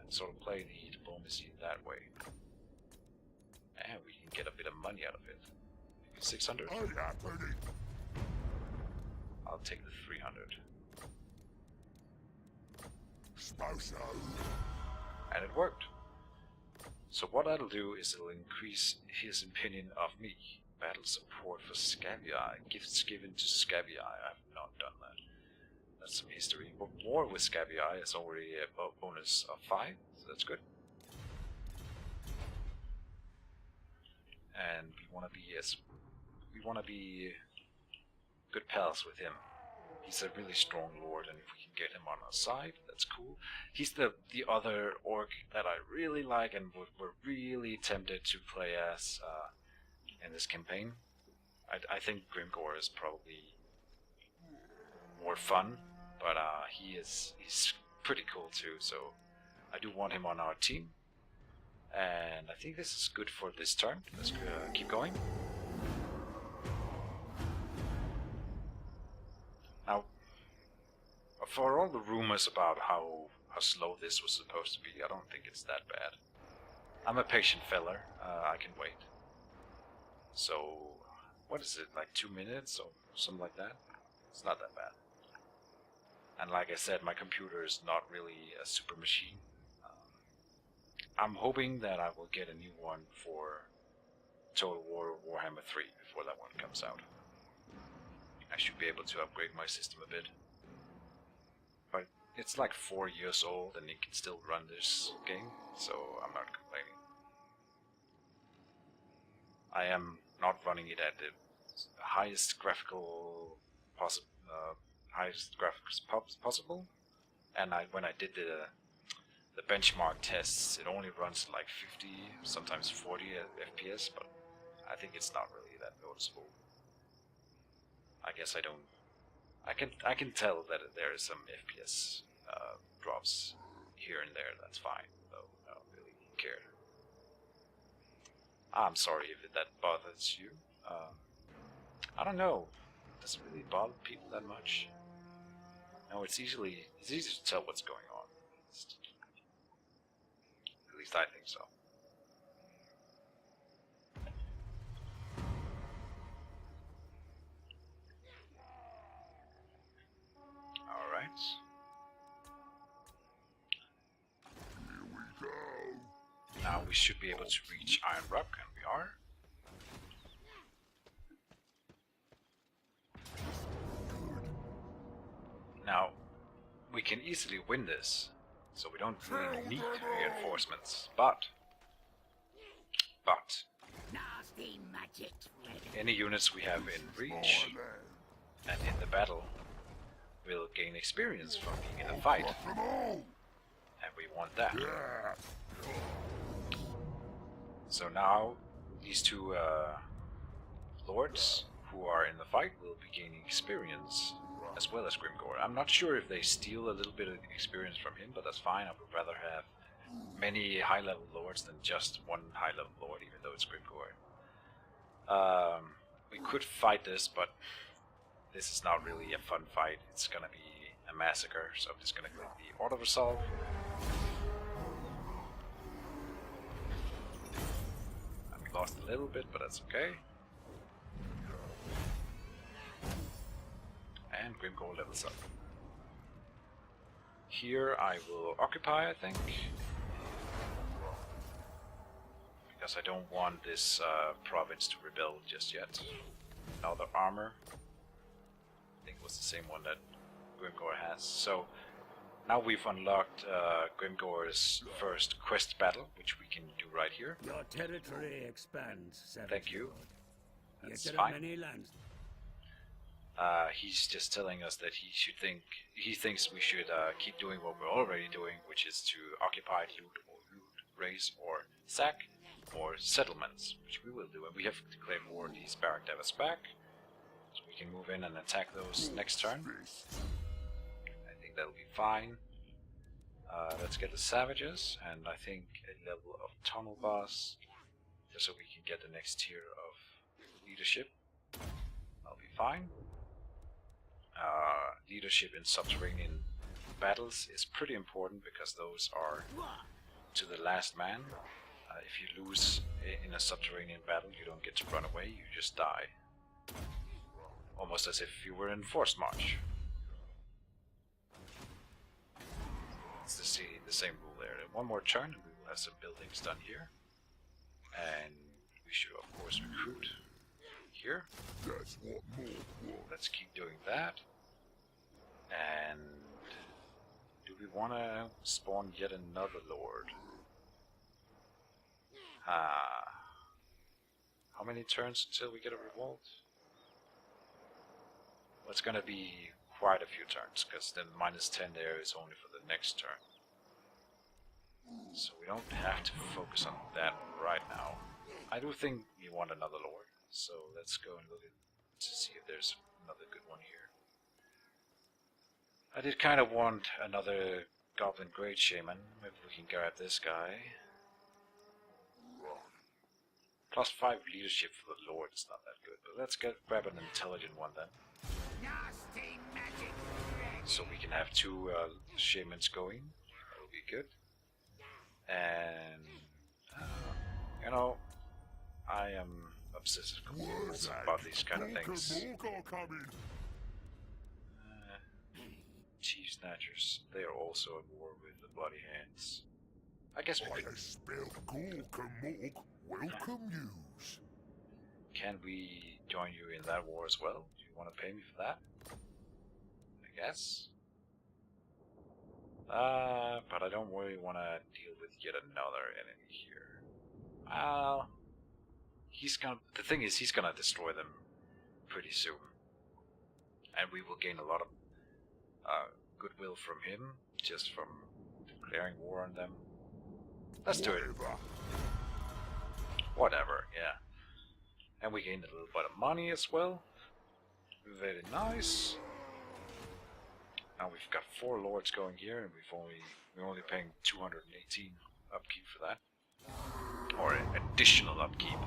and sort of play the diplomacy that way. And we can get a bit of money out of it. Maybe 600. Hey, happening. I'll take the 300. Suppose so. And it worked. So what that'll do is it'll increase his opinion of me. Battle support for Scabbii. Gifts given to Scabbii. I have not done that. That's some history. But war with Scabbii is already a bonus of 5, so that's good. And we want to be good pals with him. He's a really strong lord, and if we can get him on our side, that's cool. He's the other orc that I really like and we're really tempted to play as in this campaign. I think Grimgor is probably more fun, but he's pretty cool too, so I do want him on our team. And I think this is good for this turn. Let's keep going. Now, for all the rumors about how slow this was supposed to be, I don't think it's that bad. I'm a patient feller. I can wait. So, what is it, like 2 minutes or something like that? It's not that bad. And like I said, my computer is not really a super machine. I'm hoping that I will get a new one for Total War Warhammer 3 before that one comes out. I should be able to upgrade my system a bit. But it's like 4 years old and it can still run this game, so I'm not complaining. I am not running it at the highest graphical highest graphics possible, and when I did the benchmark tests, it only runs like 50, sometimes 40 FPS, but I think it's not really that noticeable. I guess I can tell that there is some FPS drops here and there. That's fine, though. I don't really care. I'm sorry if that bothers you. I don't know. Does it really bother people that much? No, it's easy to tell what's going on. At least I think so. Alright. Here we go. Now we should be able to reach Iron Rock, and we are. Now, we can easily win this, so we don't really need reinforcements, but Nasty magic. any units we have in reach and in the battle will gain experience from being in a fight, Come on. and we want that. Yeah. So now, these two lords who are in the fight will be gaining experience, as well as Grimgor. I'm not sure if they steal a little bit of experience from him, but that's fine. I would rather have many high-level lords than just one high-level lord, even though it's Grimgor. We could fight this, but this is not really a fun fight. It's gonna be a massacre, so I'm just gonna click the auto-resolve. We lost a little bit, but that's okay. And Grimgor levels up. Here I will occupy, I think. Because I don't want this province to rebel just yet. Another armor. I think it was the same one that Grimgor has. So now we've unlocked Grimgor's first quest battle, which we can do right here. Your territory expands, Savage Thank you. Lord. Yet That's there are fine. many lands. He's just telling us that he thinks we should keep doing what we're already doing, which is to occupy, loot, raise, or sack more settlements, which we will do. And we have declared war on these Barrack Devas back, so we can move in and attack those next turn. I think that'll be fine. Let's get the savages, and I think a level of tunnel boss, just so we can get the next tier of leadership. That'll be fine. Leadership in subterranean battles is pretty important because those are to the last man. If you lose in a subterranean battle, you don't get to run away, you just die. Almost as if you were in forced march. It's the same rule there. One more turn and we will have some buildings done here. And we should of course recruit here. That's what more want. Let's keep doing that. And do we want to spawn yet another lord? How many turns until we get a revolt? Well, it's gonna be quite a few turns, because the -10 there is only for the next turn. So we don't have to focus on that right now. I do think we want another lord, so let's go and look to see if there's another good one here. I did kind of want another Goblin Great Shaman. Maybe we can grab this guy. +5 leadership for the Lord is not that good, but let's grab an intelligent one then. Nasty magic. So we can have 2 shamans going. That will be good. And, you know, I am obsessive compulsive about these kind of things. Chief Snatchers, they are also at war with the Bloody Hands. I guess we I could. have spelled Gorfang, welcome yous. Can we join you in that war as well? Do you want to pay me for that? I guess. But I don't really want to deal with yet another enemy here. Well, the thing is, he's gonna destroy them pretty soon. And we will gain a lot of goodwill from him, just from declaring war on them. Let's do it. Whatever, yeah. And we gained a little bit of money as well. Very nice. Now we've got 4 lords going here, and we're only paying 218 upkeep for that, or additional upkeep.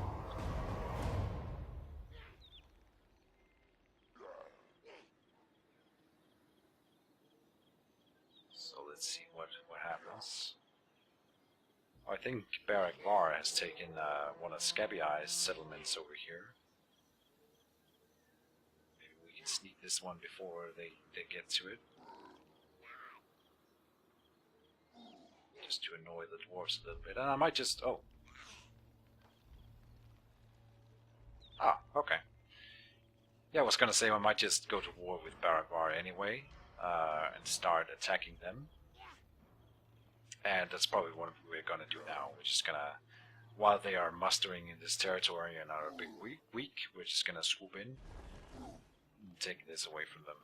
So let's see what happens. I think Var has taken one of Scabby Eye's settlements over here. Maybe we can sneak this one before they get to it. Just to annoy the dwarves a little bit. And I might just... oh. Ah, okay. Yeah, I was gonna say I might just go to war with Var anyway, and start attacking them. And that's probably what we're gonna do now. We're just gonna, while they are mustering in this territory and are a bit weak, we're just gonna swoop in and take this away from them.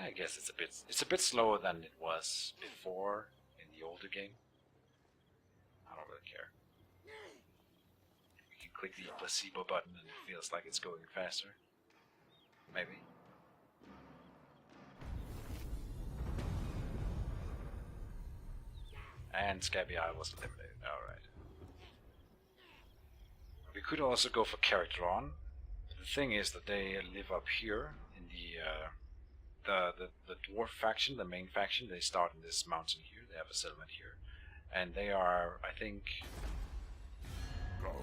I guess it's a bit slower than it was before in the older game. I don't really care. We can click the placebo button and it feels like it's going faster. Maybe. And Scabby Eye was eliminated. Alright. We could also go for Caradron. The thing is that they live up here in the dwarf faction, the main faction. They start in this mountain here. They have a settlement here, and they are, I think,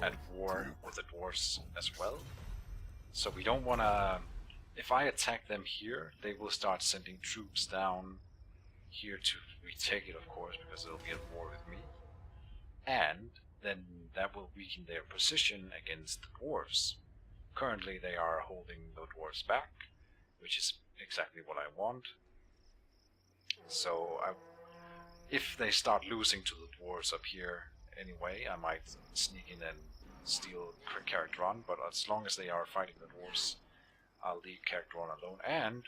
at war with the dwarves as well. So we don't want to. If I attack them here, they will start sending troops down here to retake it, of course, because they'll be at war with me, and then that will weaken their position against the dwarves. Currently, they are holding the dwarves back, which is exactly what I want. So if they start losing to the dwarves up here anyway, I might sneak in and steal Caradron, but as long as they are fighting the dwarves, I'll leave Caradron alone. And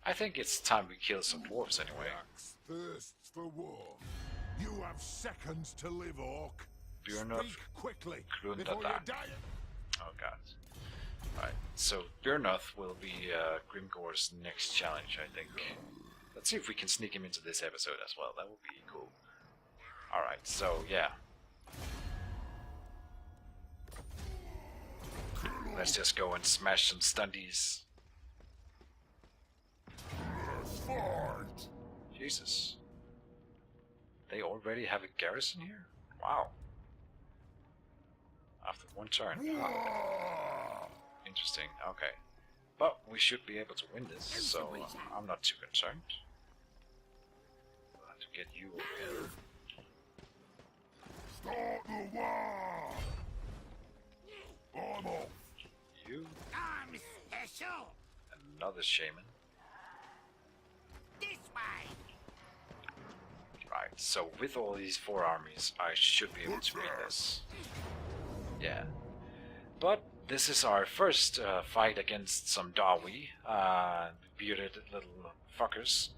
I think it's time we kill some dwarves anyway. Thirsts for war. You have seconds to live, Orc. Bjornoth Speak quickly Grundada. before you die. Oh god. Right, so Bjornoth will be Grimgor's next challenge, I think. Let's see if we can sneak him into this episode as well. That would be cool. Alright, so yeah. Let's just go and smash some stunties. Fight. Jesus. They already have a garrison here? Wow. After one turn. Interesting, okay. But we should be able to win this, so I'm not too concerned. We'll have to get you over Start the war. I'm off. here. You, I'm special. another shaman. This way. Right, so with all these 4 armies, I should be able to win this. Yeah. But this is our first fight against some Dawi, bearded little fuckers,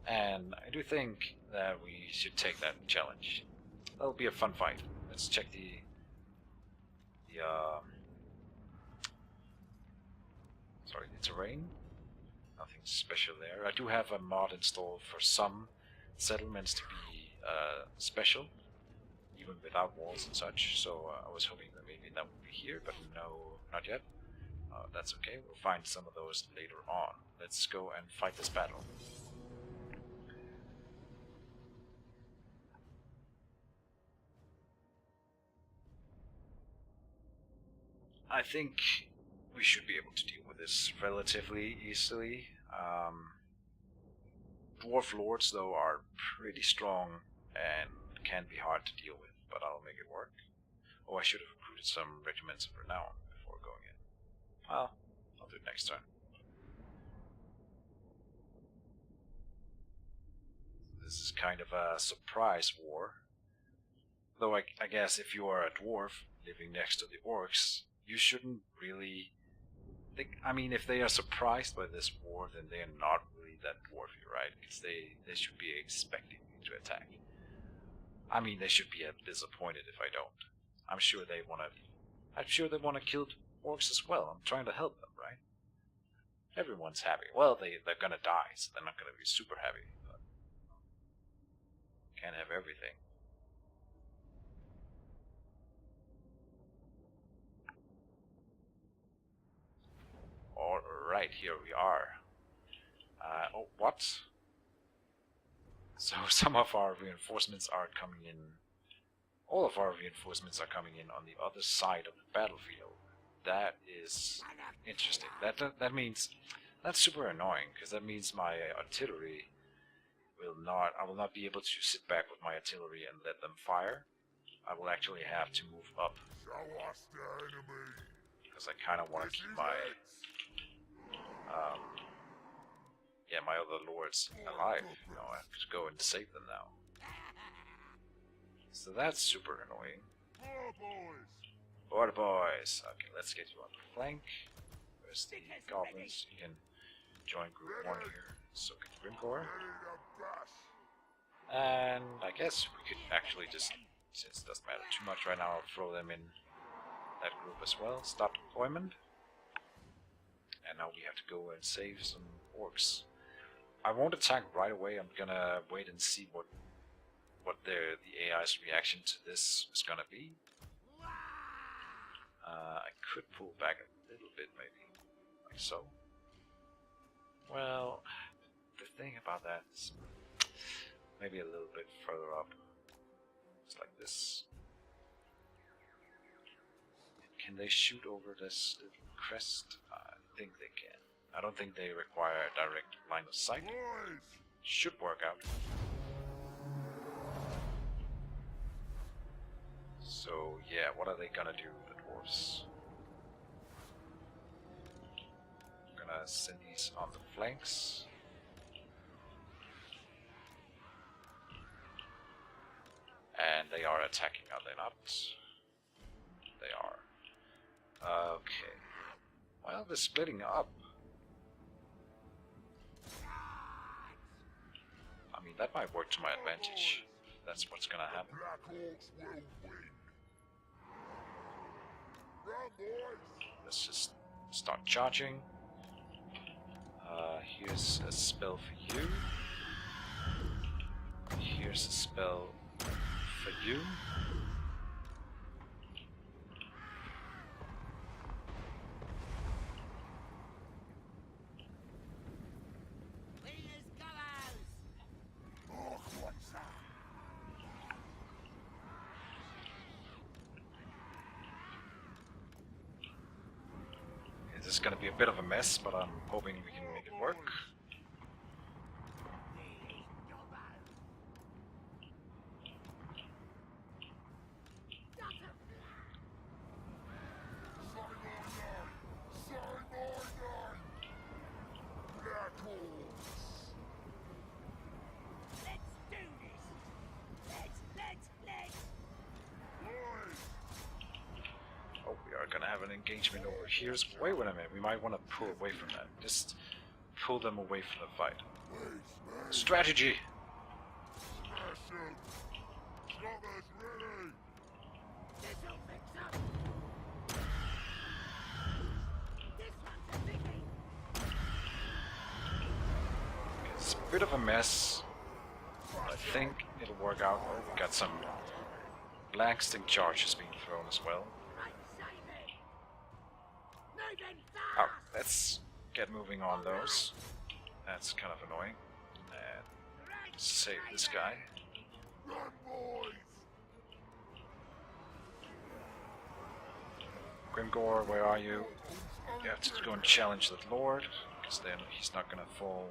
and I do think that we should take that challenge. That'll be a fun fight. Let's check the terrain. Nothing special there. I do have a mod installed for some settlements to be special, even without walls and such, so I was hoping that maybe that would be here, but no, not yet. That's okay, we'll find some of those later on. Let's go and fight this battle. I think we should be able to deal with this relatively easily. Dwarf lords, though, are pretty strong and can be hard to deal with, but I'll make it work. Oh, I should have recruited some regiments of renown before going in. Well, I'll do it next turn. This is kind of a surprise war. Though I guess if you are a dwarf living next to the orcs, you shouldn't really think. I mean, if they are surprised by this war, then they are not really that dwarfy, right? Because they should be expecting me to attack. I mean, they should be disappointed if I don't. I'm sure they want to kill orcs as well. I'm trying to help them, right? Everyone's happy. Well, they're gonna die, so they're not gonna be super happy. But can't have everything. Alright, here we are. Oh, what? So some of our reinforcements are coming in. All of our reinforcements are coming in on the other side of the battlefield. That is interesting. That means that's super annoying, because that means my artillery will not. I will not be able to sit back with my artillery and let them fire. I will actually have to move up, because I kind of want to keep my my other lords alive. You know, I have to go and save them now. So that's super annoying. Border boys! Okay, let's get you on the flank. Where's the goblins? You can join group 1 here. So can Grimgor. And I guess we could actually just, since it doesn't matter too much right now, I'll throw them in that group as well. Stop deployment. And now we have to go and save some orcs. I won't attack right away. I'm gonna wait and see what the AI's reaction to this is gonna be. I could pull back a little bit, maybe, like so. Well, the thing about that is maybe a little bit further up, just like this. Can they shoot over this little crest? I think they can. I don't think they require a direct line of sight. Should work out. So yeah, what are they gonna do, the dwarves? I'm gonna send these on the flanks. And they are attacking, are they not? They are. Okay. Well, they're splitting up. I mean, that might work to my advantage. That's what's gonna happen. Let's just start charging. Here's a spell for you. Here's a spell for you. This is going to be a bit of a mess, but I'm hoping we can make it work. Gonna have an engagement over here. Wait a minute, we might want to pull away from that. Just pull them away from the fight. Strategy! It's a bit of a mess. I think it'll work out. We got some blasting charges being thrown as well. Oh, let's get moving on those. That's kind of annoying. And save this guy. Run, boys! Grimgor, where are you? You have to go and challenge that Lord, because then he's not gonna fall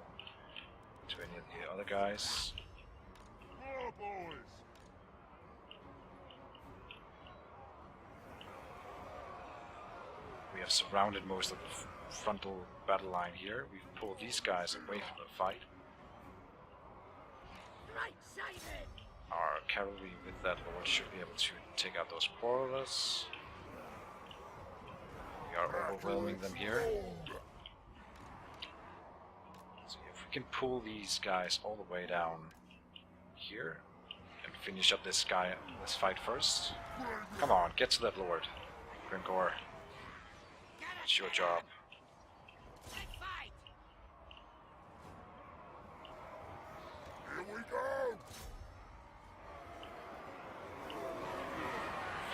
to any of the other guys. More, boys! We have surrounded most of the frontal battle line here. We've pulled these guys away from the fight. Our cavalry with that Lord should be able to take out those quarrelers. We are overwhelming them here. So if we can pull these guys all the way down here and finish up this guy, this fight first. Come on, get to that Lord, Grimgor. It's your job. Here we go!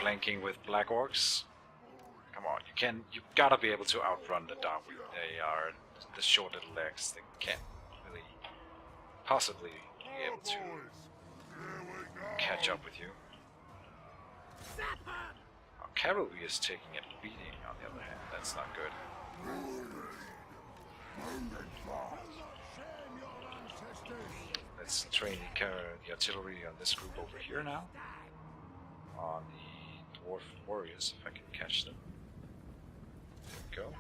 Flanking with black orcs. Come on, you gotta be able to outrun the Dark. They are the short little legs. They can't really possibly be able to catch up with you. Our cavalry is taking a beating, on the other hand. That's not good. Let's train the artillery on this group over here now. On the dwarf warriors, if I can catch them. There we go.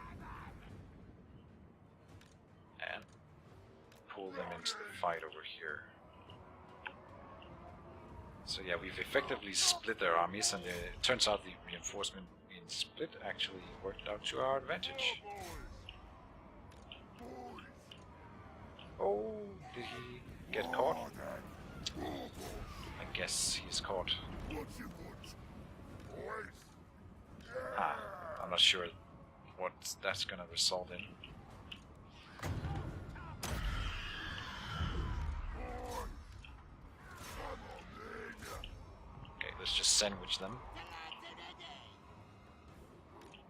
And pull them into the fight over here. So yeah, we've effectively split their armies, and it turns out the reinforcement being split actually worked out to our advantage. Oh, did he get caught? I guess he's caught. I'm not sure what that's gonna result in. Okay, let's just sandwich them.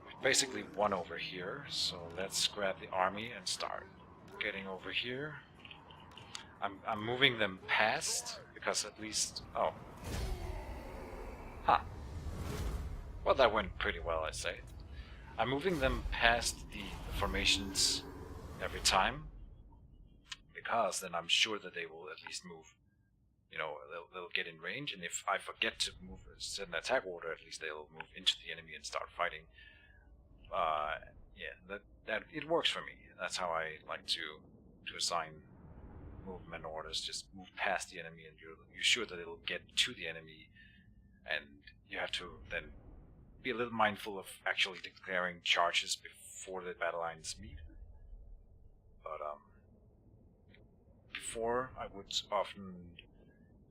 We've basically won over here, so let's grab the army and start getting over here. I'm moving them past, because at least... oh. Huh. Well, that went pretty well, I'd say. I'm moving them past the formations every time, because then I'm sure that they will at least move. You know, they'll get in range, and if I forget to move, set an attack order, at least they'll move into the enemy and start fighting. Yeah, that it works for me. That's how I like to assign movement orders. Just move past the enemy, and you're sure that it'll get to the enemy, and you have to then be a little mindful of actually declaring charges before the battle lines meet. But before, I would often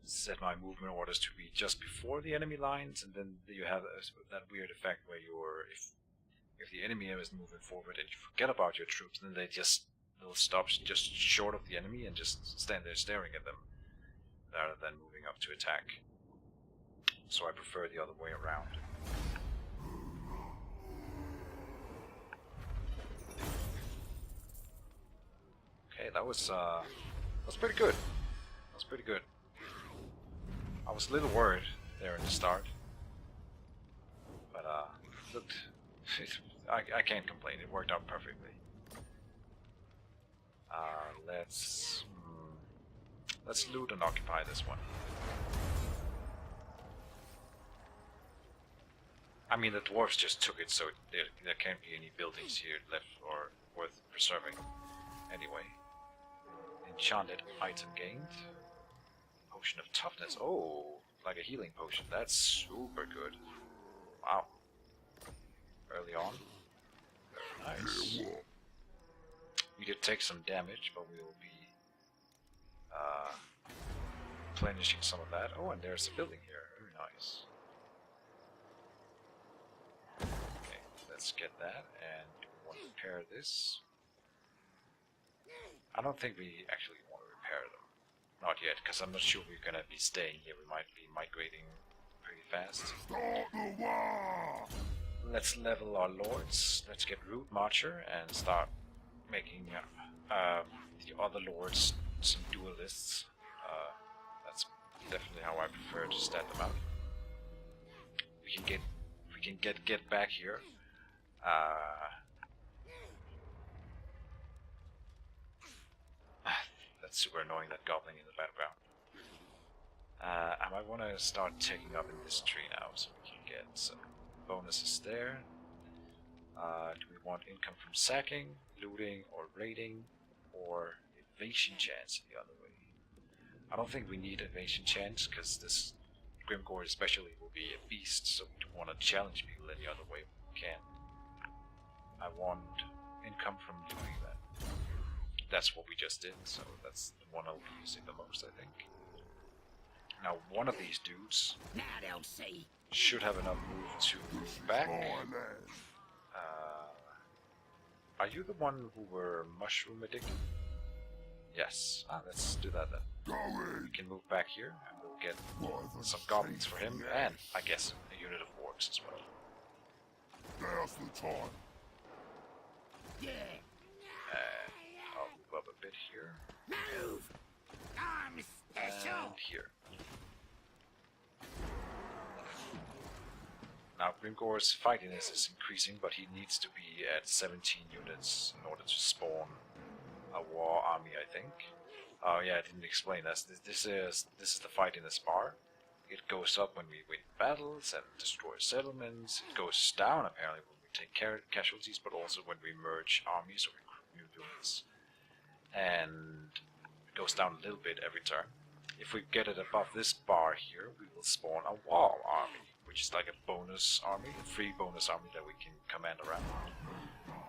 set my movement orders to be just before the enemy lines, and then you have that weird effect where if the enemy is moving forward and you forget about your troops, then they'll stop just short of the enemy and just stand there staring at them rather than moving up to attack. So I prefer the other way around. Okay, that was pretty good. That was pretty good. I was a little worried there in the start, but it looked. I can't complain. It worked out perfectly. Let's loot and occupy this one. I mean, the dwarves just took it, so there can't be any buildings here left or worth preserving. Anyway, enchanted item gained. Potion of toughness. Oh, like a healing potion. That's super good. Wow. Early on. Very nice. We did take some damage, but we will be replenishing some of that. Oh, and there's a building here. Very nice. Okay, let's get that, and we want to repair this. I don't think we actually want to repair them. Not yet, because I'm not sure we're gonna be staying here. We might be migrating pretty fast. Start the war! let's level our lords. Let's get Root Marcher and start making the other lords some duelists. That's definitely how I prefer to stat them out. We can get back here. That's super annoying, that goblin in the background. I might want to start taking up in this tree now, so we can get some bonuses there. Do we want income from sacking, looting, or raiding, or evasion chance the other way? I don't think we need evasion chance, because this Grimgor especially will be a beast, so we don't want to challenge people any other way we can. I want income from looting then. That's what we just did, so that's the one I'll be using the most, I think. Now, one of these dudes Now they'll see. should have enough move to move back. Are you the one who were mushroom addicted? Yes. Let's do that then. We can move back here, and we'll get some goblins for him, and I guess a unit of orcs as well. Now's the time. Yeah. I'll move up a bit here, Move. I'm special. and here. Now, Grimgor's fightiness is increasing, but he needs to be at 17 units in order to spawn a war army, I think. Oh yeah, I didn't explain this. This is the fightiness bar. It goes up when we win battles and destroy settlements. It goes down apparently when we take casualties, but also when we merge armies or recruit new units. And it goes down a little bit every turn. If we get it above this bar here, we will spawn a war army, which is like a bonus army, a free bonus army that we can command around.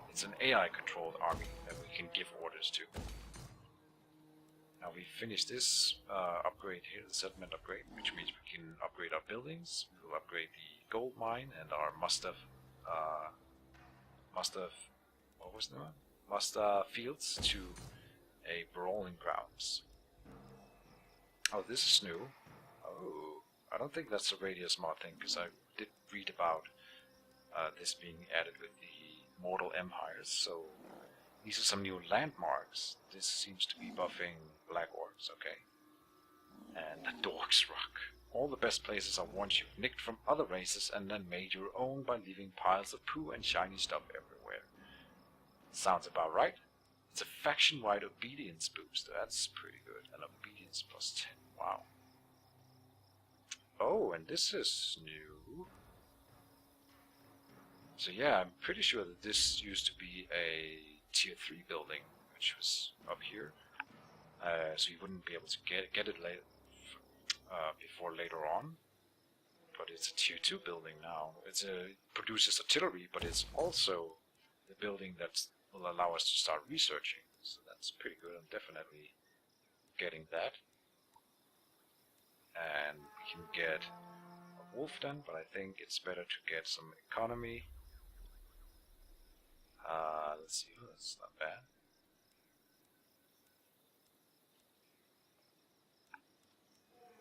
It's an AI-controlled army that we can give orders to. Now we finish this upgrade here, the settlement upgrade, which means we can upgrade our buildings. We will upgrade the gold mine and our must-have fields to a brawling grounds. Oh, this is new. Oh, I don't think that's a radius mod thing, because I did read about this being added with the Mortal Empires, so these are some new landmarks. This seems to be buffing Black Orcs, okay. And the Dorks Rock. All the best places are ones you've nicked from other races and then made your own by leaving piles of poo and shiny stuff everywhere. Sounds about right. It's a faction-wide obedience boost. That's pretty good. And obedience plus 10. Wow. Oh, and this is new. So yeah, I'm pretty sure that this used to be a tier 3 building, which was up here. So you wouldn't be able to get it before later on. But it's a tier 2 building now. It produces artillery, but it's also the building that will allow us to start researching. So that's pretty good. I'm definitely getting that. And we can get a wolf then, but I think it's better to get some economy. Let's see, that's not bad.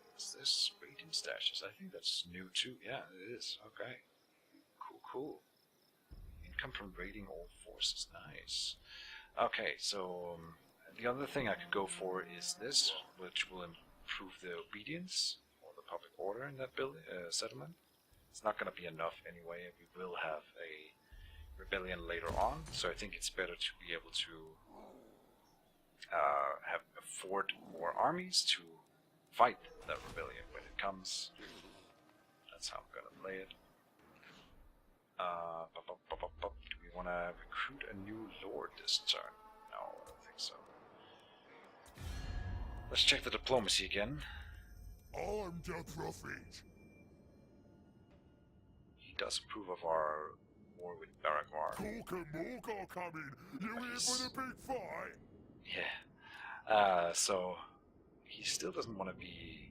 What's this? Raiding stashes. I think that's new too. Yeah, it is. Okay. Cool. Income from raiding all forces. Nice. Okay, so the other thing I could go for is this, which will improve the obedience or the public order in that settlement. It's not going to be enough anyway. We will have a rebellion later on, so I think it's better to be able to afford more armies to fight that rebellion when it comes. That's how I'm going to play it. Do we want to recruit a new lord this turn? No, I don't think so. Let's check the diplomacy again. I'm the prophet. He does approve of our war with Baragwar. Cork and Mork are coming. You in for the big fight? Yeah. So he still doesn't want to be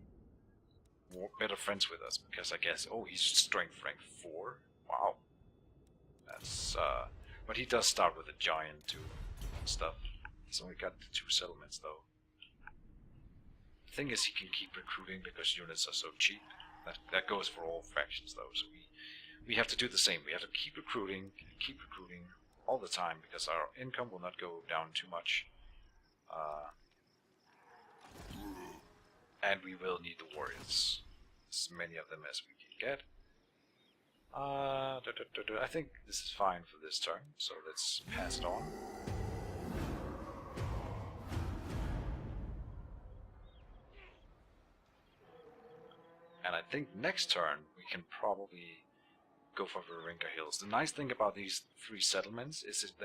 better friends with us because I guess he's strength rank 4. Wow. That's but he does start with a giant too and stuff. He's only got the 2 settlements though. The thing is he can keep recruiting because units are so cheap. That goes for all factions though, so we have to do the same. We have to keep recruiting all the time because our income will not go down too much. And we will need the warriors, as many of them as we can get. I think this is fine for this turn, so let's pass it on. And I think next turn we can probably go for Grimgor Hills. The nice thing about these three settlements is that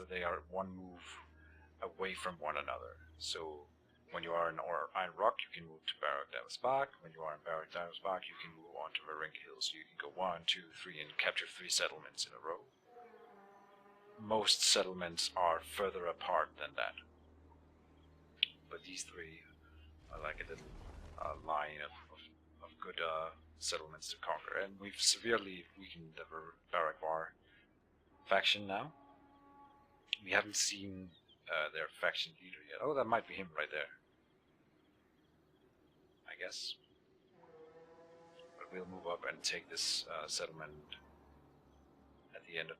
they are one move away from one another. So when you are in Iron Rock, you can move to Barrack Davosbach. When you are in Barrack Davosbach, you can move on to Grimgor Hills. You can go 1, 2, 3 and capture 3 settlements in a row. Most settlements are further apart than that. But these three are like a little line of good settlements to conquer. And we've severely weakened the Barrack faction now. We haven't seen their faction leader yet. Oh, that might be him right there, I guess. But we'll move up and take this settlement at the end of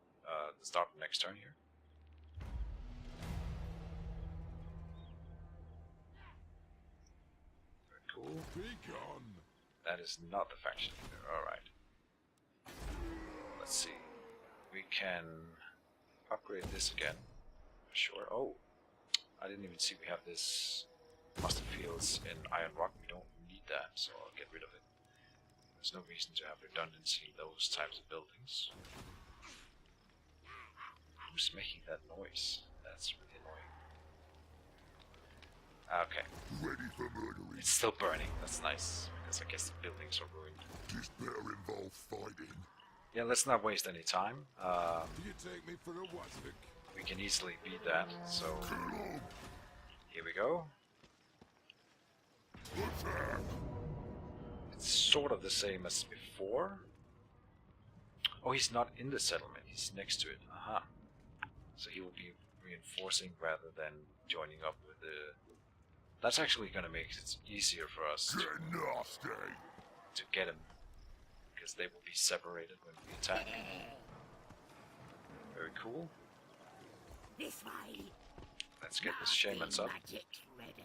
the start of next turn here. Very cool. Be gone. That is not the faction leader. Alright. Let's see. We can upgrade this again. Sure. Oh, I didn't even see we have this mustard fields in Iron Rock. We don't need that, so I'll get rid of it. There's no reason to have redundancy in those types of buildings. Who's making that noise? That's really annoying. Okay. Ready for murdering. It's still burning. That's nice, because I guess the buildings are ruined. This better involve fighting. Yeah, let's not waste any time. Do you take me for a waswick? We can easily beat that, so Kill 'em. here we go. Attack. It's sort of the same as before. Oh, he's not in the settlement, he's next to it. Aha. So he will be reinforcing rather than joining up with the... That's actually going to make it easier for us Get nasty. to get him, because they will be separated when we attack. Very cool. This way. Let's get the shamans up. Magic ready.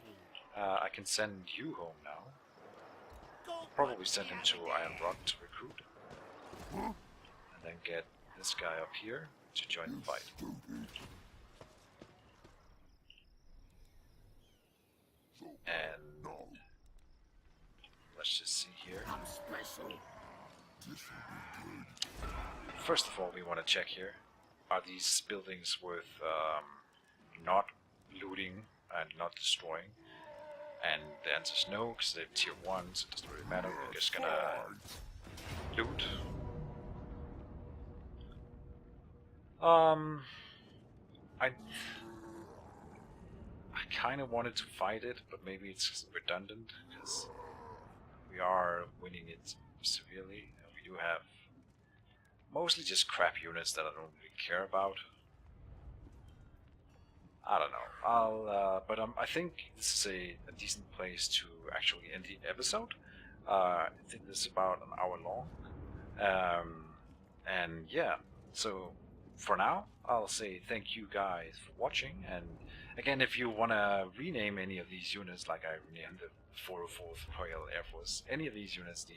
I can send you home now. Probably send him to Iron Rock to recruit. And then get this guy up here to join the fight. And No. let's just see here. I'm special. This will be good. First of all, we want to check here. Are these buildings worth not looting and not destroying? And the answer is no, because they're tier 1, so it doesn't really matter. We're just gonna loot. I kind of wanted to fight it, but maybe it's redundant, because we are winning it severely, and we do have mostly just crap units that I don't really care about. I don't know. I think this is a decent place to actually end the episode. I think this is about an hour long. And yeah, so for now, I'll say thank you guys for watching. And again, if you want to rename any of these units, like I renamed the 404th Royal Air Force, any of these units,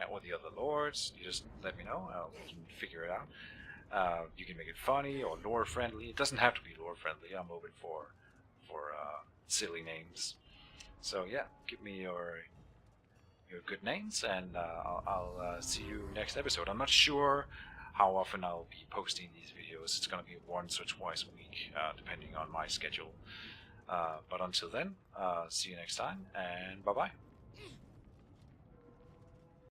or the other lords, you just let me know. We can figure it out. You can make it funny or lore friendly. It doesn't have to be lore friendly. I'm open for silly names. So yeah, give me your good names, and I'll see you next episode. I'm not sure how often I'll be posting these videos. It's gonna be once or twice a week, depending on my schedule. But until then, see you next time, and bye bye.